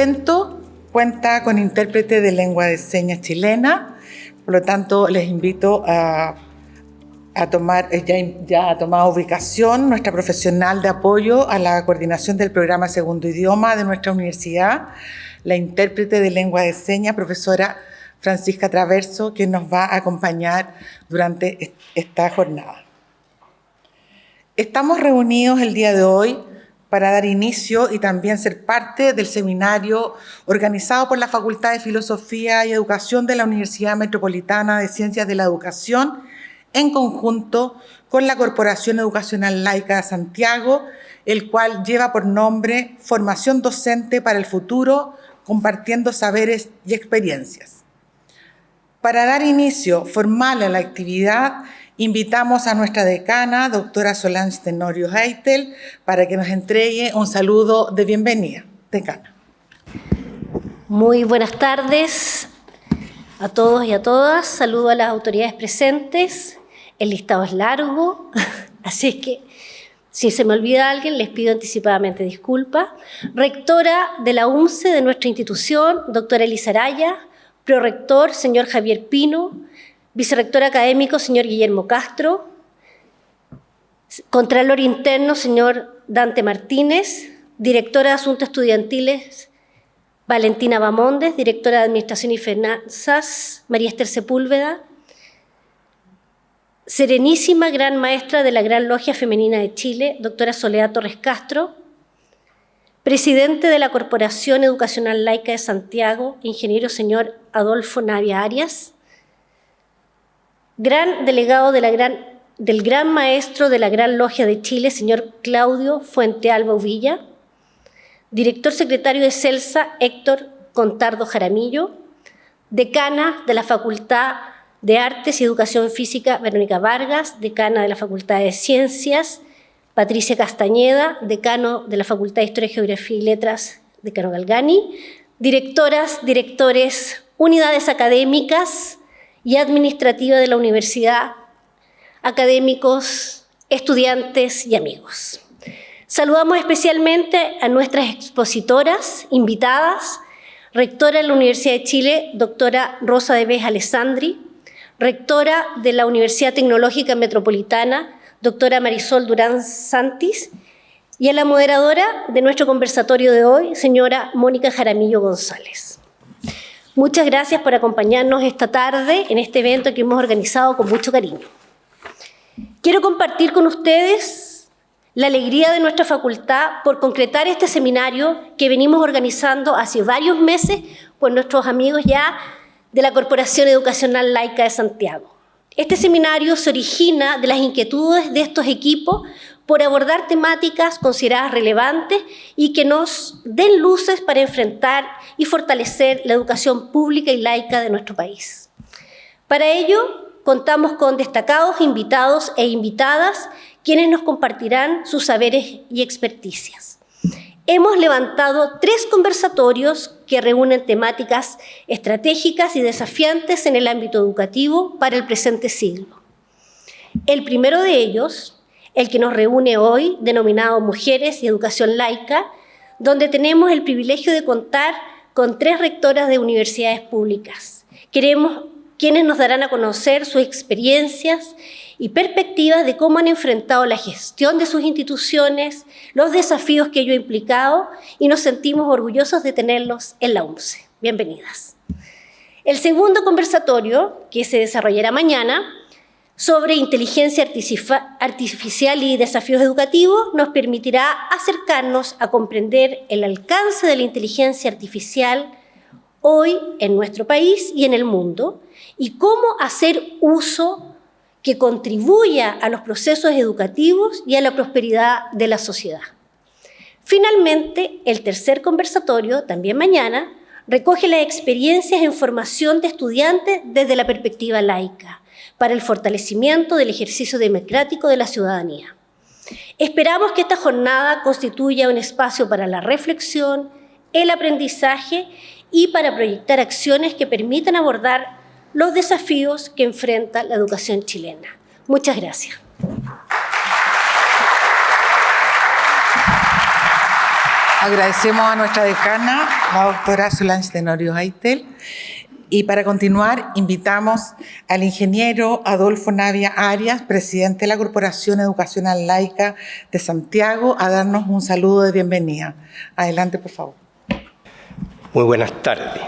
evento cuenta con intérprete de lengua de señas chilena, por lo tanto les invito a tomar, ya ha tomado ubicación nuestra profesional de apoyo a la coordinación del programa Segundo Idioma de nuestra universidad, la intérprete de lengua de señas, profesora Francisca Traverso, quien nos va a acompañar durante esta jornada. Estamos reunidos el día de hoy para dar inicio y también ser parte del seminario organizado por la Facultad de Filosofía y Educación de la Universidad Metropolitana de Ciencias de la Educación, en conjunto con la Corporación Educacional Laica de Santiago, el cual lleva por nombre Formación Docente para el Futuro, compartiendo saberes y experiencias. Para dar inicio formal a la actividad, invitamos a nuestra decana, doctora Solange Tenorio Heitel, para que nos entregue un saludo de bienvenida. Decana. Muy buenas tardes a todos y a todas. Saludo a las autoridades presentes. El listado es largo, así es que si se me olvida alguien, les pido anticipadamente disculpas. Rectora de la UNCE de nuestra institución, doctora Elisa Araya. Prorector, señor Javier Pino. Vicerrector académico, señor Guillermo Castro. Contralor interno, señor Dante Martínez. Directora de Asuntos Estudiantiles, Valentina Bamondes. Directora de Administración y Finanzas, María Esther Sepúlveda. Serenísima Gran Maestra de la Gran Logia Femenina de Chile, doctora Soledad Torres Castro. Presidente de la Corporación Educacional Laica de Santiago, ingeniero señor Adolfo Navia Arias. Gran delegado del Gran Maestro de la Gran Logia de Chile, señor Claudio Fuentealba Uvilla. Director secretario de CELSA, Héctor Contardo Jaramillo. Decana de la Facultad de Artes y Educación Física, Verónica Vargas. Decana de la Facultad de Ciencias, Patricia Castañeda. Decano de la Facultad de Historia, Geografía y Letras, Decano Galgani. Directoras, directores, unidades académicas y administrativa de la universidad, académicos, estudiantes y amigos. Saludamos especialmente a nuestras expositoras, invitadas, rectora de la Universidad de Chile, doctora Rosa de Vez Alessandri, rectora de la Universidad Tecnológica Metropolitana, doctora Marisol Durán Santis, y a la moderadora de nuestro conversatorio de hoy, señora Mónica Jaramillo González. Muchas gracias por acompañarnos esta tarde en este evento que hemos organizado con mucho cariño. Quiero compartir con ustedes la alegría de nuestra facultad por concretar este seminario que venimos organizando hace varios meses por nuestros amigos ya de la Corporación Educacional Laica de Santiago. Este seminario se origina de las inquietudes de estos equipos por abordar temáticas consideradas relevantes y que nos den luces para enfrentar y fortalecer la educación pública y laica de nuestro país. Para ello, contamos con destacados invitados e invitadas quienes nos compartirán sus saberes y experticias. Hemos levantado 3 conversatorios que reúnen temáticas estratégicas y desafiantes en el ámbito educativo para el presente siglo. El primero de ellos, el que nos reúne hoy, denominado Mujeres y Educación Laica, donde tenemos el privilegio de contar con 3 rectoras de universidades públicas, quienes nos darán a conocer sus experiencias y perspectivas de cómo han enfrentado la gestión de sus instituciones, los desafíos que ello ha implicado, y nos sentimos orgullosos de tenerlos en la UNCE. Bienvenidas. El segundo conversatorio, que se desarrollará mañana, sobre inteligencia artificial y desafíos educativos, nos permitirá acercarnos a comprender el alcance de la inteligencia artificial hoy en nuestro país y en el mundo, y cómo hacer uso que contribuya a los procesos educativos y a la prosperidad de la sociedad. Finalmente, el tercer conversatorio, también mañana, recoge las experiencias en formación de estudiantes desde la perspectiva laica, para el fortalecimiento del ejercicio democrático de la ciudadanía. Esperamos que esta jornada constituya un espacio para la reflexión, el aprendizaje y para proyectar acciones que permitan abordar los desafíos que enfrenta la educación chilena. Muchas gracias. Agradecemos a nuestra decana, la doctora Solange Tenorio Aytel. Y para continuar, invitamos al ingeniero Adolfo Navia Arias, presidente de la Corporación Educacional Laica de Santiago, a darnos un saludo de bienvenida. Adelante, por favor. Muy buenas tardes.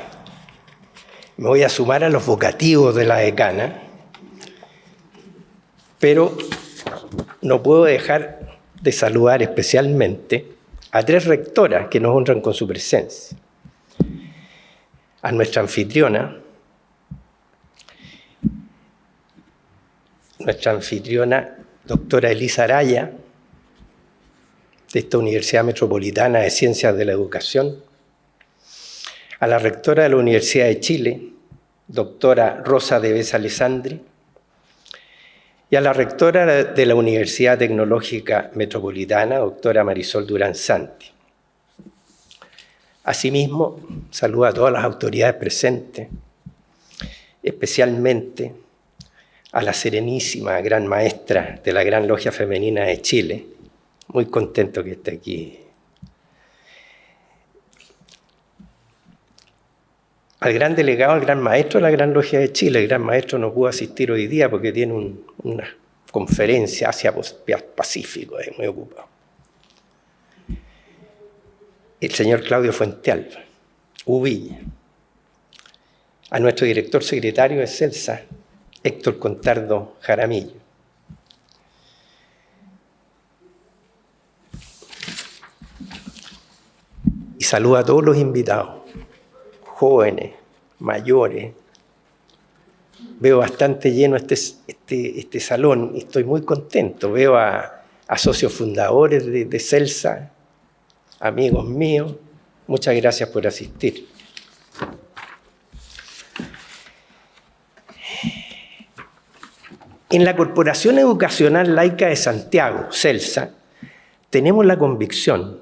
Me voy a sumar a los vocativos de la decana, pero no puedo dejar de saludar especialmente a 3 rectoras que nos honran con su presencia. A nuestra anfitriona, doctora Elisa Araya, de esta Universidad Metropolitana de Ciencias de la Educación, a la rectora de la Universidad de Chile, doctora Rosa de Bes Alessandri, y a la rectora de la Universidad Tecnológica Metropolitana, doctora Marisol Durán Santi. Asimismo, saludo a todas las autoridades presentes, especialmente a la serenísima gran maestra de la Gran Logia Femenina de Chile. Muy contento que esté aquí. Al gran delegado, al gran maestro de la Gran Logia de Chile. El gran maestro no pudo asistir hoy día porque tiene una conferencia Asia-Pacífico, muy ocupado. El señor Claudio Fuentealba, Uvilla, a nuestro director secretario de CELSA, Héctor Contardo Jaramillo. Y saludo a todos los invitados, jóvenes, mayores. Veo bastante lleno este salón y estoy muy contento. Veo a socios fundadores de CELSA, amigos míos, muchas gracias por asistir. En la Corporación Educacional Laica de Santiago, CELSA, tenemos la convicción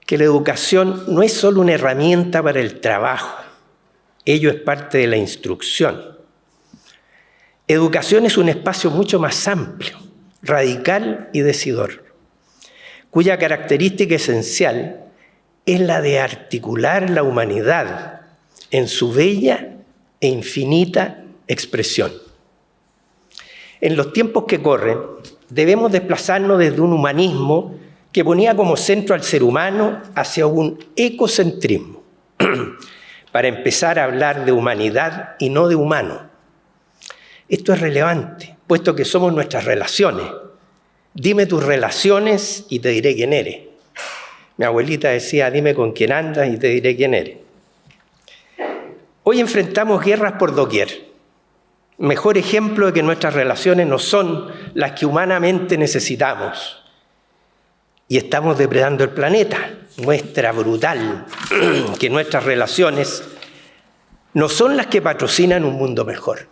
que la educación no es solo una herramienta para el trabajo, ello es parte de la instrucción. Educación es un espacio mucho más amplio, radical y decidor, cuya característica esencial es la de articular la humanidad en su bella e infinita expresión. En los tiempos que corren, debemos desplazarnos desde un humanismo que ponía como centro al ser humano hacia un ecocentrismo, para empezar a hablar de humanidad y no de humano. Esto es relevante, puesto que somos nuestras relaciones. Dime tus relaciones y te diré quién eres. Mi abuelita decía, dime con quién andas y te diré quién eres. Hoy enfrentamos guerras por doquier. Mejor ejemplo de que nuestras relaciones no son las que humanamente necesitamos. Y estamos depredando el planeta. Muestra brutal que nuestras relaciones no son las que patrocinan un mundo mejor.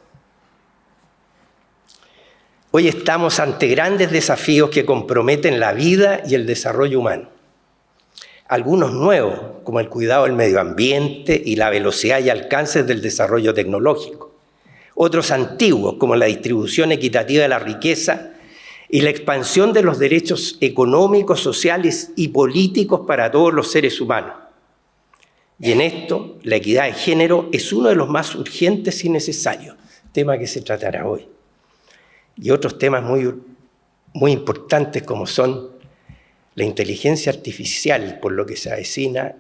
Hoy estamos ante grandes desafíos que comprometen la vida y el desarrollo humano. Algunos nuevos, como el cuidado del medio ambiente y la velocidad y alcance del desarrollo tecnológico. Otros antiguos, como la distribución equitativa de la riqueza y la expansión de los derechos económicos, sociales y políticos para todos los seres humanos. Y en esto, la equidad de género es uno de los más urgentes y necesarios, tema que se tratará hoy. Y otros temas muy importantes como son la inteligencia artificial, por lo que se avecina,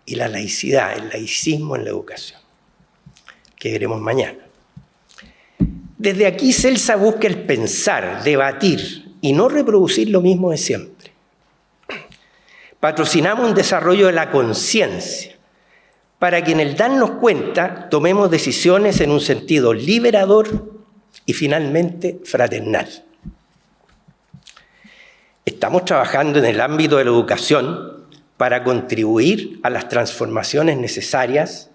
y la laicidad, el laicismo en la educación, que veremos mañana. Desde aquí CELSA busca el pensar, debatir y no reproducir lo mismo de siempre. Patrocinamos un desarrollo de la conciencia para que en el darnos cuenta tomemos decisiones en un sentido liberador y finalmente fraternal. Estamos trabajando en el ámbito de la educación para contribuir a las transformaciones necesarias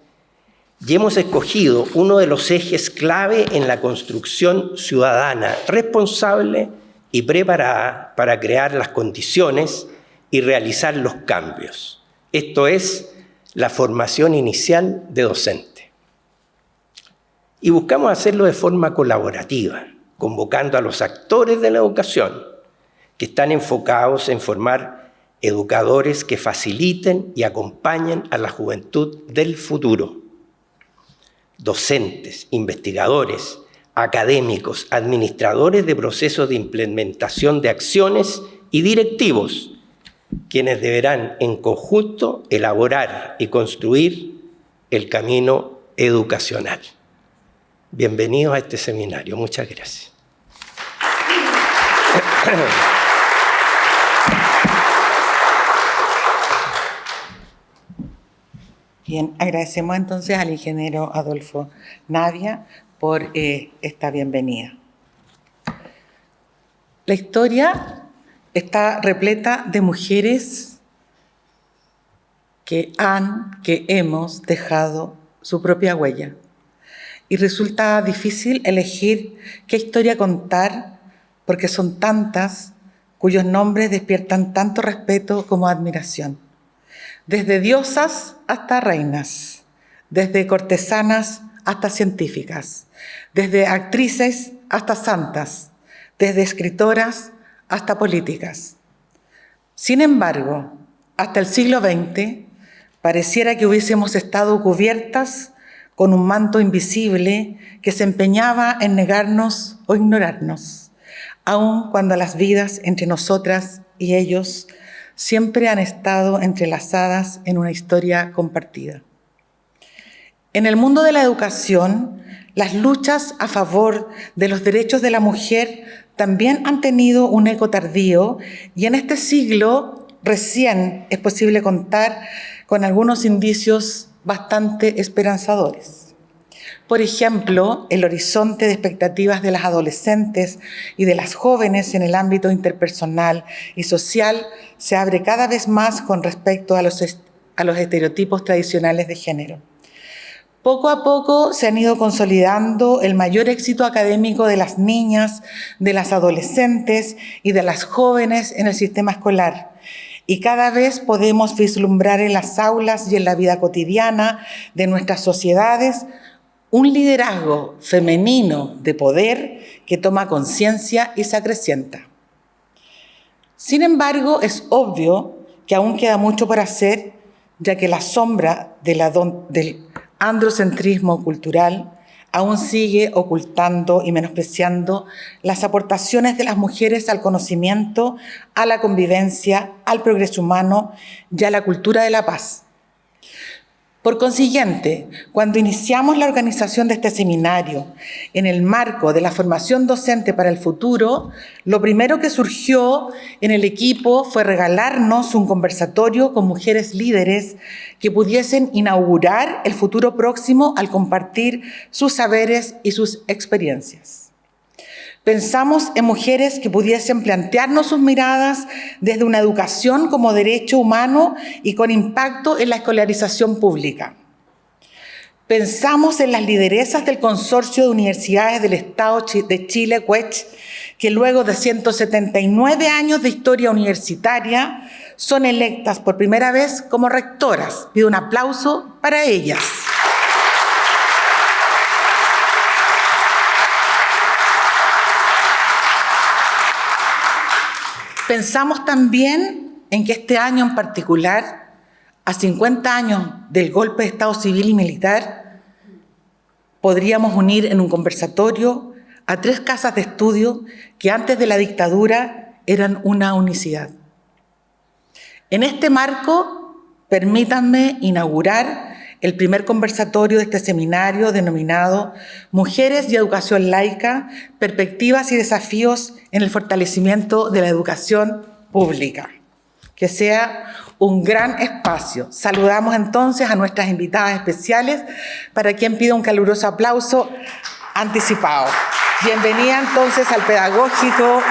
y hemos escogido uno de los ejes clave en la construcción ciudadana responsable y preparada para crear las condiciones y realizar los cambios. Esto es la formación inicial de docente. Y buscamos hacerlo de forma colaborativa, convocando a los actores de la educación que están enfocados en formar educadores que faciliten y acompañen a la juventud del futuro. Docentes, investigadores, académicos, administradores de procesos de implementación de acciones y directivos, quienes deberán en conjunto elaborar y construir el camino educacional. Bienvenidos a este seminario. Muchas gracias. Bien, agradecemos entonces al ingeniero Adolfo Navia por esta bienvenida. La historia está repleta de mujeres que hemos dejado su propia huella. Y resulta difícil elegir qué historia contar, porque son tantas cuyos nombres despiertan tanto respeto como admiración. Desde diosas hasta reinas, desde cortesanas hasta científicas, desde actrices hasta santas, desde escritoras hasta políticas. Sin embargo, hasta el siglo XX, pareciera que hubiésemos estado cubiertas con un manto invisible que se empeñaba en negarnos o ignorarnos, aun cuando las vidas entre nosotras y ellos siempre han estado entrelazadas en una historia compartida. En el mundo de la educación, las luchas a favor de los derechos de la mujer también han tenido un eco tardío, y en este siglo recién es posible contar con algunos indicios bastante esperanzadores. Por ejemplo, el horizonte de expectativas de las adolescentes y de las jóvenes en el ámbito interpersonal y social se abre cada vez más con respecto a los estereotipos tradicionales de género. Poco a poco se han ido consolidando el mayor éxito académico de las niñas, de las adolescentes y de las jóvenes en el sistema escolar. Y cada vez podemos vislumbrar en las aulas y en la vida cotidiana de nuestras sociedades un liderazgo femenino de poder que toma conciencia y se acrecienta. Sin embargo, es obvio que aún queda mucho por hacer, ya que la sombra del androcentrismo cultural aún sigue ocultando y menospreciando las aportaciones de las mujeres al conocimiento, a la convivencia, al progreso humano y a la cultura de la paz. Por consiguiente, cuando iniciamos la organización de este seminario en el marco de la formación docente para el futuro, lo primero que surgió en el equipo fue regalarnos un conversatorio con mujeres líderes que pudiesen inaugurar el futuro próximo al compartir sus saberes y sus experiencias. Pensamos en mujeres que pudiesen plantearnos sus miradas desde una educación como derecho humano y con impacto en la escolarización pública. Pensamos en las lideresas del Consorcio de Universidades del Estado de Chile, CUECH, que luego de 179 años de historia universitaria son electas por primera vez como rectoras. Pido un aplauso para ellas. Pensamos también en que este año en particular, a 50 años del golpe de Estado civil y militar, podríamos unir en un conversatorio a 3 casas de estudio que antes de la dictadura eran una unicidad. En este marco, permítanme inaugurar el primer conversatorio de este seminario denominado Mujeres y Educación Laica, Perspectivas y Desafíos en el Fortalecimiento de la Educación Pública. Que sea un gran espacio. Saludamos entonces a nuestras invitadas especiales, para quien pido un caluroso aplauso anticipado. Bienvenida entonces al Pedagógico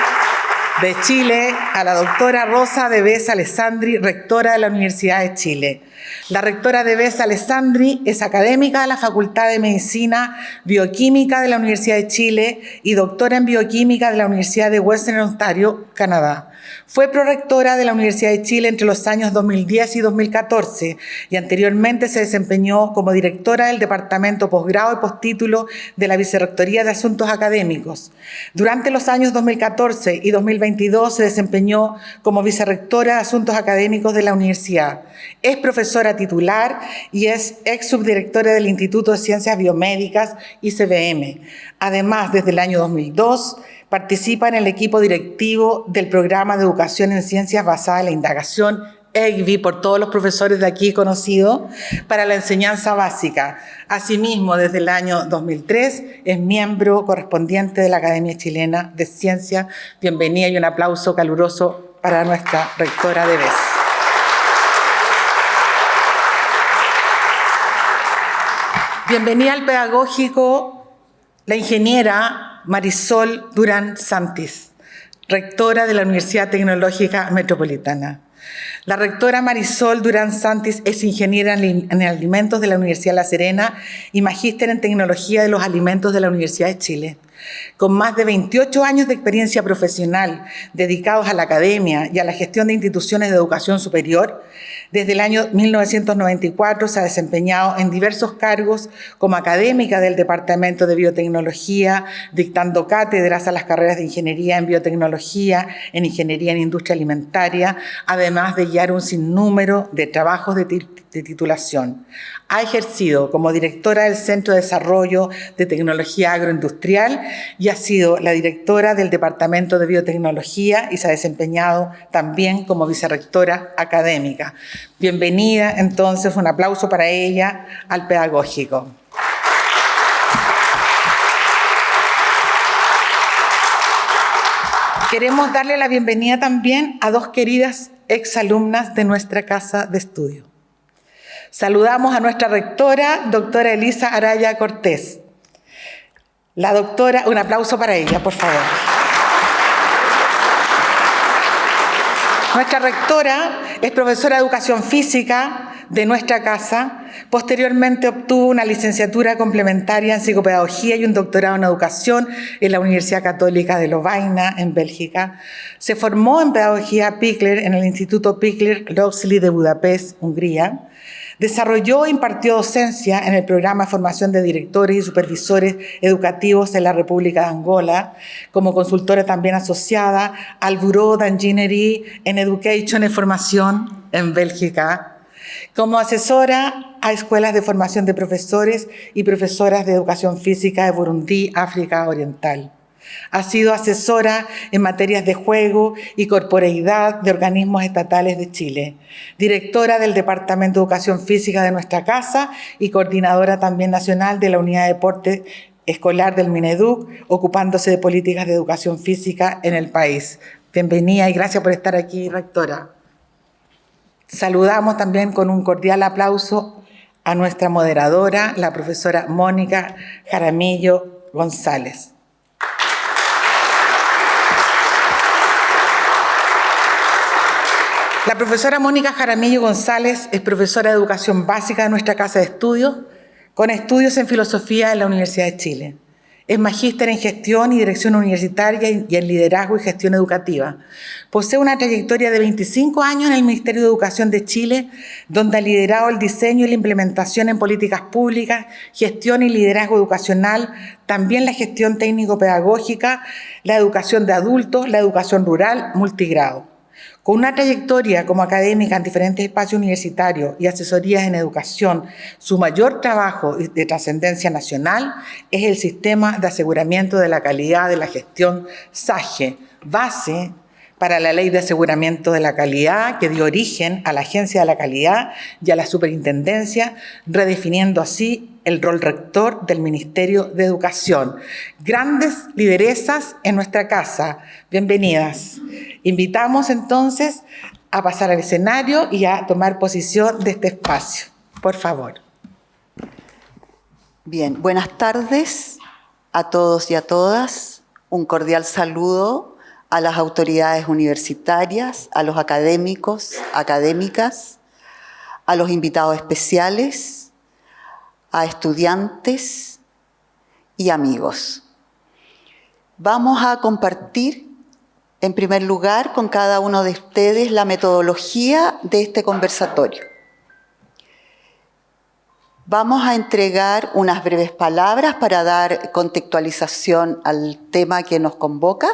de Chile, a la doctora Rosa de Bes Alessandri, rectora de la Universidad de Chile. La rectora de Bes Alessandri es académica de la Facultad de Medicina Bioquímica de la Universidad de Chile y doctora en Bioquímica de la Universidad de Western Ontario, Canadá. Fue prorectora de la Universidad de Chile entre los años 2010 y 2014 y anteriormente se desempeñó como directora del Departamento Posgrado y Postítulo de la Vicerrectoría de Asuntos Académicos. Durante los años 2014 y 2020 2022 se desempeñó como vicerrectora de Asuntos Académicos de la universidad. Es profesora titular y es ex subdirectora del Instituto de Ciencias Biomédicas, ICBM. Además, desde el año 2002, participa en el equipo directivo del Programa de Educación en Ciencias basada en la Indagación, EGBI, por todos los profesores de aquí conocido, para la enseñanza básica. Asimismo, desde el año 2003 es miembro correspondiente de la Academia Chilena de Ciencias. Bienvenida y un aplauso caluroso para nuestra rectora de BES. Bienvenida al pedagógico la ingeniera Marisol Durán Santis, rectora de la Universidad Tecnológica Metropolitana. La rectora Marisol Durán Santis es ingeniera en alimentos de la Universidad de La Serena y magíster en tecnología de los alimentos de la Universidad de Chile. Con más de 28 años de experiencia profesional dedicados a la academia y a la gestión de instituciones de educación superior, desde el año 1994 se ha desempeñado en diversos cargos como académica del Departamento de Biotecnología, dictando cátedras a las carreras de Ingeniería en Biotecnología, en Ingeniería en Industria Alimentaria, además de guiar un sinnúmero de trabajos de titulación. Ha ejercido como directora del Centro de Desarrollo de Tecnología Agroindustrial y ha sido la directora del Departamento de Biotecnología y se ha desempeñado también como vicerrectora académica. Bienvenida, entonces, un aplauso para ella al pedagógico. Queremos darle la bienvenida también a dos queridas exalumnas de nuestra casa de estudio. Saludamos a nuestra rectora, doctora Elisa Araya Cortés. La doctora, un aplauso para ella, por favor. Nuestra rectora es profesora de Educación Física de nuestra casa. Posteriormente obtuvo una licenciatura complementaria en Psicopedagogía y un doctorado en Educación en la Universidad Católica de Lovaina, en Bélgica. Se formó en Pedagogía Pikler en el Instituto Pikler-Loxley de Budapest, Hungría. Desarrolló e impartió docencia en el programa de formación de directores y supervisores educativos en la República de Angola, como consultora también asociada al Bureau d'Ingénierie en Education en Formación en Bélgica, como asesora a escuelas de formación de profesores y profesoras de educación física de Burundi, África Oriental. Ha sido asesora en materias de juego y corporeidad de organismos estatales de Chile, directora del Departamento de Educación Física de nuestra casa y coordinadora también nacional de la Unidad de Deporte Escolar del Mineduc, ocupándose de políticas de educación física en el país. Bienvenida y gracias por estar aquí, rectora. Saludamos también con un cordial aplauso a nuestra moderadora, la profesora Mónica Jaramillo González. La profesora Mónica Jaramillo González es profesora de Educación Básica de nuestra casa de estudios, con estudios en Filosofía en la Universidad de Chile. Es magíster en Gestión y Dirección Universitaria y en Liderazgo y Gestión Educativa. Posee una trayectoria de 25 años en el Ministerio de Educación de Chile, donde ha liderado el diseño y la implementación en políticas públicas, gestión y liderazgo educacional, también la gestión técnico-pedagógica, la educación de adultos, la educación rural, multigrado. Con una trayectoria como académica en diferentes espacios universitarios y asesorías en educación, su mayor trabajo de trascendencia nacional es el Sistema de Aseguramiento de la Calidad de la Gestión SAGE, base para la Ley de Aseguramiento de la Calidad que dio origen a la Agencia de la Calidad y a la Superintendencia, redefiniendo así el rol rector del Ministerio de Educación. Grandes lideresas en nuestra casa. Bienvenidas. Invitamos entonces a pasar al escenario y a tomar posición de este espacio. Por favor. Bien, buenas tardes a todos y a todas. Un cordial saludo a las autoridades universitarias, a los académicos, académicas, a los invitados especiales, a estudiantes y amigos. Vamos a compartir, en primer lugar, con cada uno de ustedes la metodología de este conversatorio. Vamos a entregar unas breves palabras para dar contextualización al tema que nos convoca.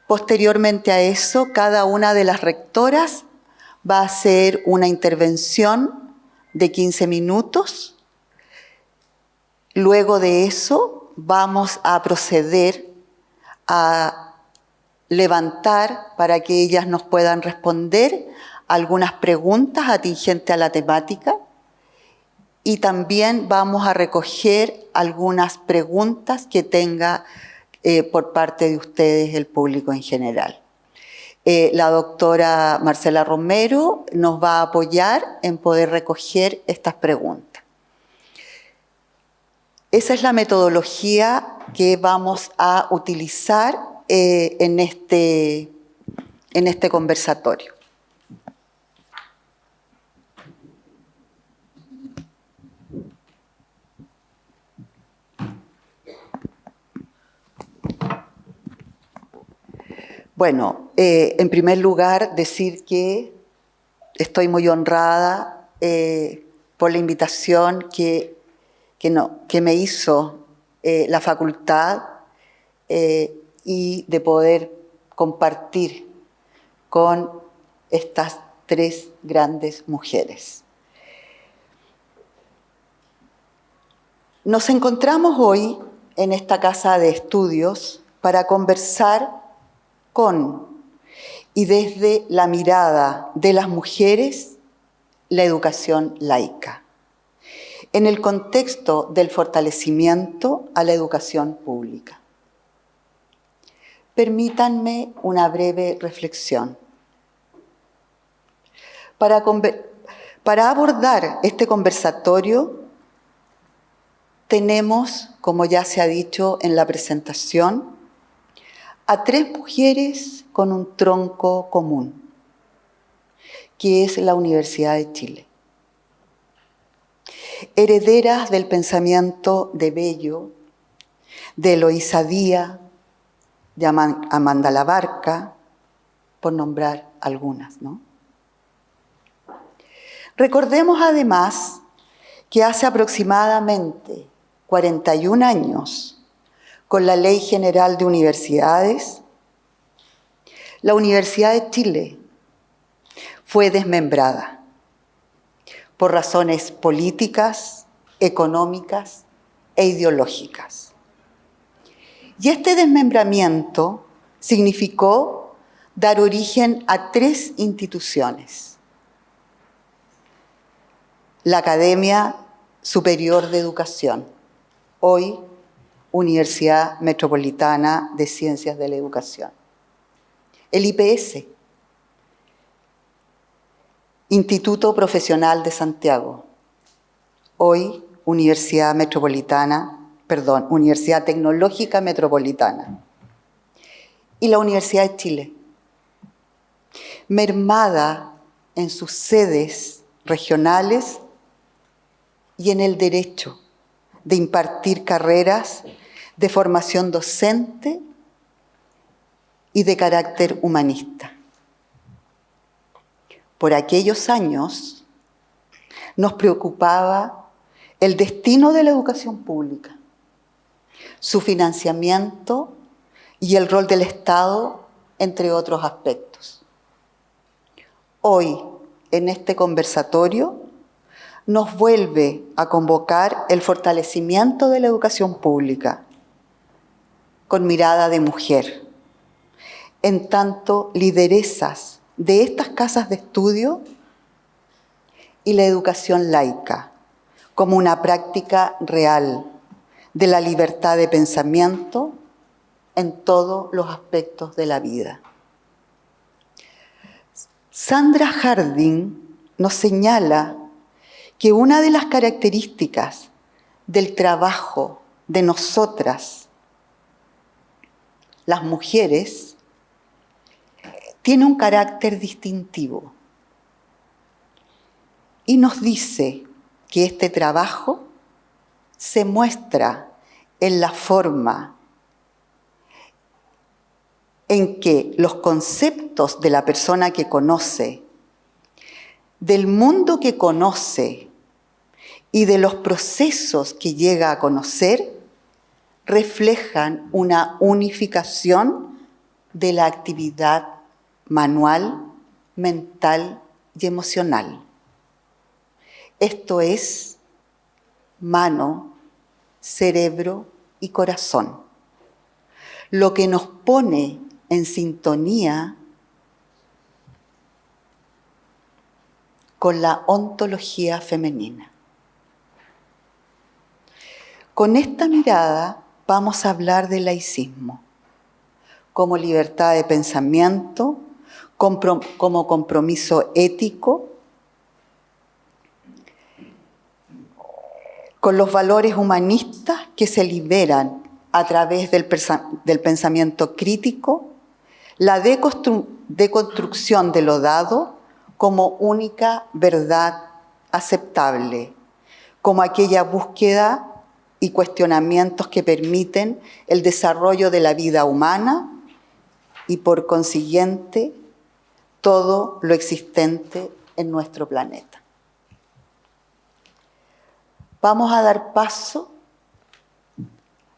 Posteriormente a eso, cada una de las rectoras va a hacer una intervención de 15 minutos. Luego de eso, vamos a proceder a levantar para que ellas nos puedan responder algunas preguntas atingentes a la temática y también vamos a recoger algunas preguntas que tenga por parte de ustedes el público en general. La doctora Marcela Romero nos va a apoyar en poder recoger estas preguntas. Esa es la metodología que vamos a utilizar en este conversatorio. Bueno, en primer lugar, decir que estoy muy honrada por la invitación que me hizo la facultad y de poder compartir con estas tres grandes mujeres. Nos encontramos hoy en esta casa de estudios para conversar con y desde la mirada de las mujeres, la educación laica, en el contexto del fortalecimiento a la educación pública. Permítanme una breve reflexión. Para abordar este conversatorio, tenemos, como ya se ha dicho en la presentación, a tres mujeres con un tronco común, que es la Universidad de Chile. Herederas del pensamiento de Bello, de Eloísa Díaz, de Amanda Labarca, por nombrar algunas, ¿no? Recordemos además que hace aproximadamente 41 años, con la Ley General de Universidades, la Universidad de Chile fue desmembrada por razones políticas, económicas e ideológicas. Y este desmembramiento significó dar origen a tres instituciones: la Academia Superior de Educación, hoy Universidad Metropolitana de Ciencias de la Educación; el IPS, Instituto Profesional de Santiago, hoy Universidad Tecnológica Metropolitana; y la Universidad de Chile, mermada en sus sedes regionales y en el derecho de impartir carreras de formación docente y de carácter humanista. Por aquellos años nos preocupaba el destino de la educación pública, su financiamiento y el rol del Estado, entre otros aspectos. Hoy, en este conversatorio, nos vuelve a convocar el fortalecimiento de la educación pública con mirada de mujer, en tanto lideresas de estas casas de estudio y la educación laica como una práctica real de la libertad de pensamiento en todos los aspectos de la vida. Sandra Harding nos señala que una de las características del trabajo de nosotras, las mujeres, tiene un carácter distintivo. Y nos dice que este trabajo se muestra en la forma en que los conceptos de la persona que conoce, del mundo que conoce y de los procesos que llega a conocer, reflejan una unificación de la actividad manual, mental y emocional. Esto es mano, cerebro y corazón, lo que nos pone en sintonía con la ontología femenina. Con esta mirada vamos a hablar del laicismo como libertad de pensamiento, como compromiso ético, con los valores humanistas que se liberan a través del pensamiento crítico, la deconstrucción de lo dado como única verdad aceptable, como aquella búsqueda y cuestionamientos que permiten el desarrollo de la vida humana y, por consiguiente, todo lo existente en nuestro planeta. Vamos a dar paso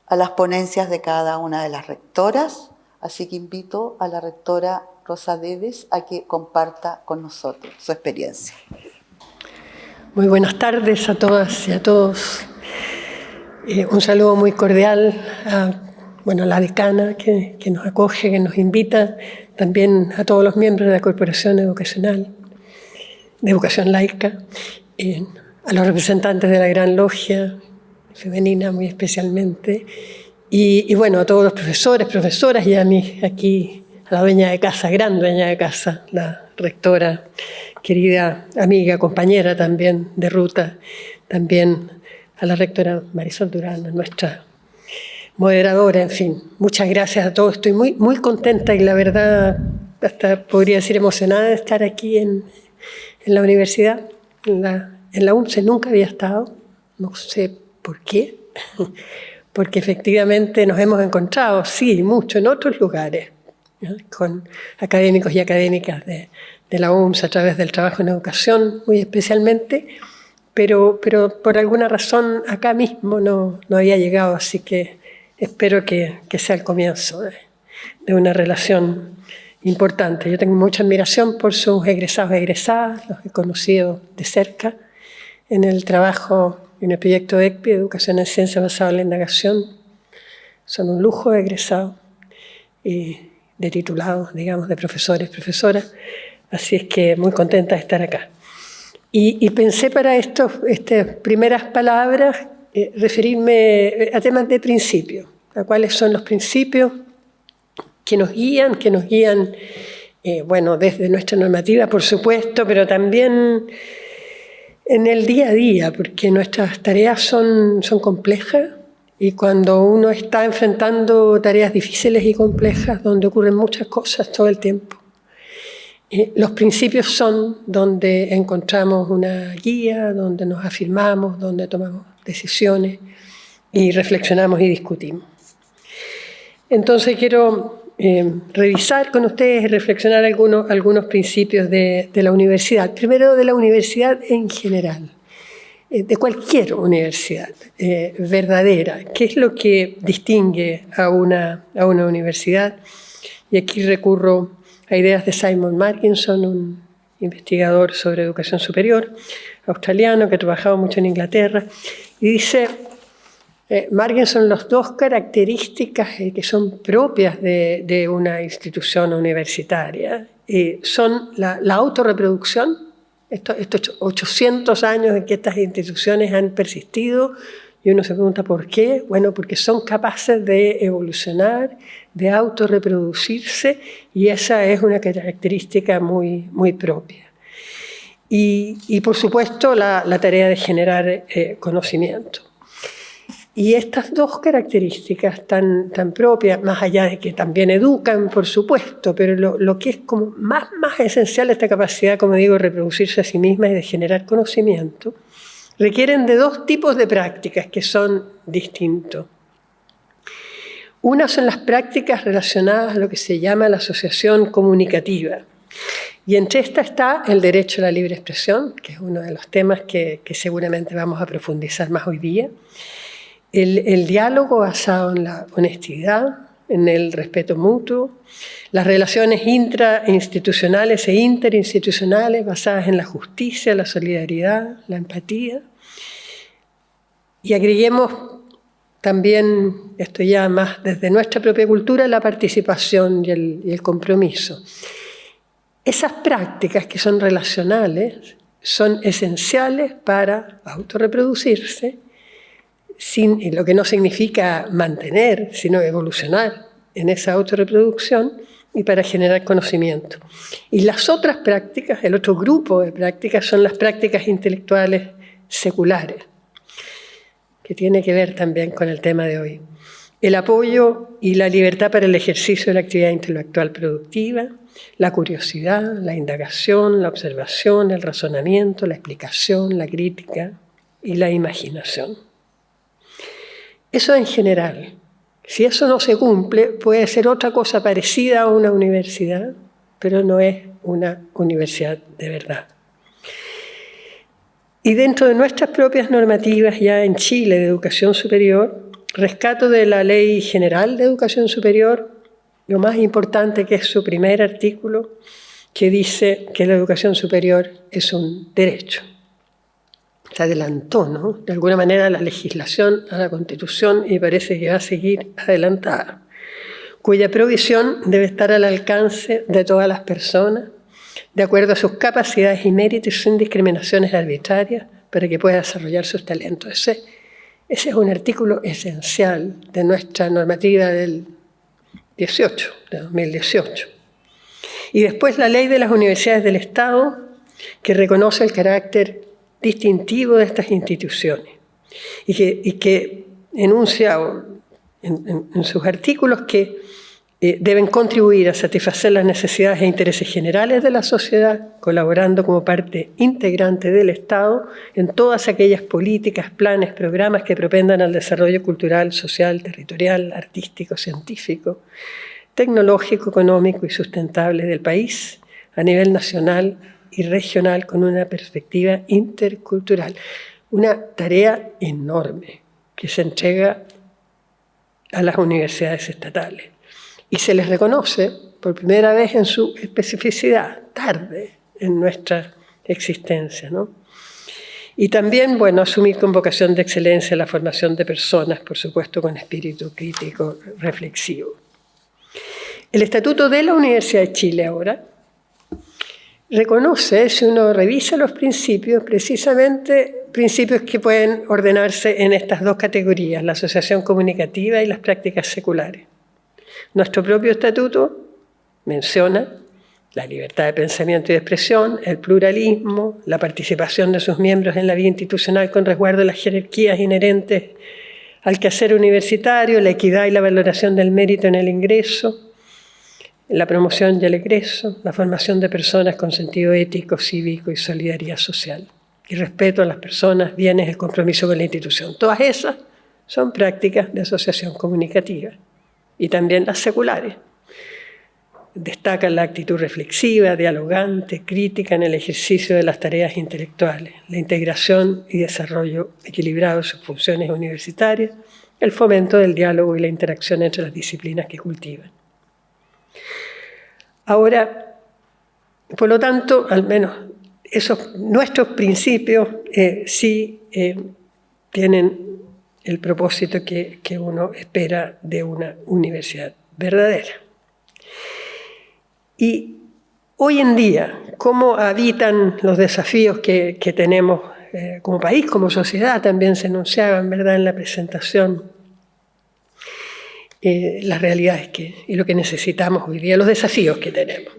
a las ponencias de cada una de las rectoras, así que invito a la rectora Rosa Deves a que comparta con nosotros su experiencia. Muy buenas tardes a todas y a todos. Un saludo muy cordial a la decana que nos acoge, que nos invita, también a todos los miembros de la Corporación Educacional, de Educación Laica, a los representantes de la Gran Logia Femenina muy especialmente, y a todos los profesores, profesoras, y a mí aquí, a la dueña de casa, gran dueña de casa, la rectora, querida amiga, compañera también de ruta, también a la rectora Marisol Durán, a nuestra moderadora, en fin. Muchas gracias a todos. Estoy muy, muy contenta y la verdad hasta podría decir emocionada de estar aquí en la universidad. En la UNCE nunca había estado, no sé por qué, porque efectivamente nos hemos encontrado, sí, mucho en otros lugares, ¿no? Con académicos y académicas de la UNCE a través del trabajo en educación, muy especialmente, pero por alguna razón acá mismo no había llegado, así que espero que sea el comienzo de una relación importante. Yo tengo mucha admiración por sus egresados y egresadas, los he conocido de cerca en el trabajo, en el proyecto ECPI, Educación en Ciencia Basada en la Indagación. Son un lujo de egresados y de titulados, digamos, de profesores, profesoras. Así es que muy contenta de estar acá. Y pensé para estas primeras palabras referirme a temas de principios, a cuáles son los principios que nos guían desde nuestra normativa, por supuesto, pero también en el día a día, porque nuestras tareas son complejas y cuando uno está enfrentando tareas difíciles y complejas, donde ocurren muchas cosas todo el tiempo, los principios son donde encontramos una guía, donde nos afirmamos, donde tomamos decisiones y reflexionamos y discutimos. Entonces quiero revisar con ustedes y reflexionar algunos principios de la universidad. Primero, de la universidad en general, de cualquier universidad verdadera. ¿Qué es lo que distingue a una universidad? Y aquí recurro a ideas de Simon Marginson, un investigador sobre educación superior australiano que ha trabajado mucho en Inglaterra, y dice Marginson, las dos características que son propias de una institución universitaria son la autorreproducción, estos 800 años en que estas instituciones han persistido, y uno se pregunta ¿por qué? Bueno, porque son capaces de evolucionar, de autorreproducirse, y esa es una característica muy, muy propia. Y por supuesto, la tarea de generar conocimiento. Y estas dos características tan propias, más allá de que también educan, por supuesto, pero lo que es como más esencial de esta capacidad, como digo, de reproducirse a sí misma y de generar conocimiento, requieren de dos tipos de prácticas que son distintos. Una son las prácticas relacionadas a lo que se llama la asociación comunicativa. Y entre estas está el derecho a la libre expresión, que es uno de los temas que seguramente vamos a profundizar más hoy día. El diálogo basado en la honestidad, en el respeto mutuo, las relaciones intrainstitucionales e interinstitucionales basadas en la justicia, la solidaridad, la empatía. Y agreguemos también, esto ya más desde nuestra propia cultura, la participación y el compromiso. Esas prácticas que son relacionales son esenciales para autorreproducirse, y lo que no significa mantener, sino evolucionar en esa autorreproducción y para generar conocimiento. Y las otras prácticas, el otro grupo de prácticas, son las prácticas intelectuales seculares, que tiene que ver también con el tema de hoy. El apoyo y la libertad para el ejercicio de la actividad intelectual productiva, la curiosidad, la indagación, la observación, el razonamiento, la explicación, la crítica y la imaginación. Eso en general. Si eso no se cumple, puede ser otra cosa parecida a una universidad, pero no es una universidad de verdad. Y dentro de nuestras propias normativas ya en Chile de educación superior, rescato de la Ley General de Educación Superior lo más importante, que es su primer artículo, que dice que la educación superior es un derecho. Se adelantó, ¿no?, de alguna manera la legislación a la Constitución y parece que va a seguir adelantada, cuya provisión debe estar al alcance de todas las personas, de acuerdo a sus capacidades y méritos, sin discriminaciones arbitrarias, para que pueda desarrollar sus talentos. Ese es un artículo esencial de nuestra normativa del 18, de 2018. Y después la Ley de las Universidades del Estado, que reconoce el carácter distintivo de estas instituciones y que enuncia en sus artículos que deben contribuir a satisfacer las necesidades e intereses generales de la sociedad, colaborando como parte integrante del Estado en todas aquellas políticas, planes, programas que propendan al desarrollo cultural, social, territorial, artístico, científico, tecnológico, económico y sustentable del país a nivel nacional y regional, con una perspectiva intercultural. Una tarea enorme que se entrega a las universidades estatales y se les reconoce por primera vez en su especificidad, tarde en nuestra existencia, ¿no? Y también, bueno, asumir con vocación de excelencia la formación de personas, por supuesto con espíritu crítico reflexivo. El Estatuto de la Universidad de Chile ahora reconoce, si uno revisa los principios, precisamente principios que pueden ordenarse en estas dos categorías, la asociación comunicativa y las prácticas seculares. Nuestro propio estatuto menciona la libertad de pensamiento y de expresión, el pluralismo, la participación de sus miembros en la vida institucional con resguardo de las jerarquías inherentes al quehacer universitario, la equidad y la valoración del mérito en el ingreso, la promoción y el egreso, la formación de personas con sentido ético, cívico y solidaridad social, y respeto a las personas, bienes, el compromiso con la institución. Todas esas son prácticas de asociación comunicativa, y también las seculares. Destacan la actitud reflexiva, dialogante, crítica en el ejercicio de las tareas intelectuales, la integración y desarrollo equilibrado de sus funciones universitarias, el fomento del diálogo y la interacción entre las disciplinas que cultivan. Ahora, por lo tanto, al menos nuestros principios sí tienen el propósito que uno espera de una universidad verdadera. Y hoy en día, ¿cómo habitan los desafíos que tenemos como país, como sociedad? También se enunciaban, ¿verdad?, en la presentación. Las realidades y lo que necesitamos hoy día, los desafíos que tenemos.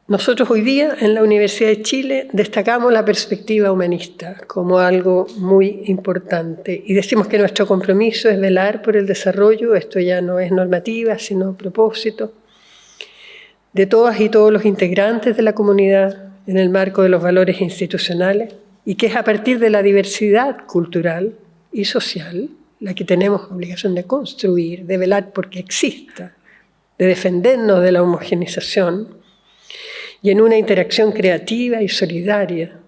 Nosotros hoy día en la Universidad de Chile destacamos la perspectiva humanista como algo muy importante y decimos que nuestro compromiso es velar por el desarrollo, esto ya no es normativa, sino propósito, de todas y todos los integrantes de la comunidad en el marco de los valores institucionales, y que es a partir de la diversidad cultural y social la que tenemos obligación de construir, de velar porque exista, de defendernos de la homogeneización, y en una interacción creativa y solidaria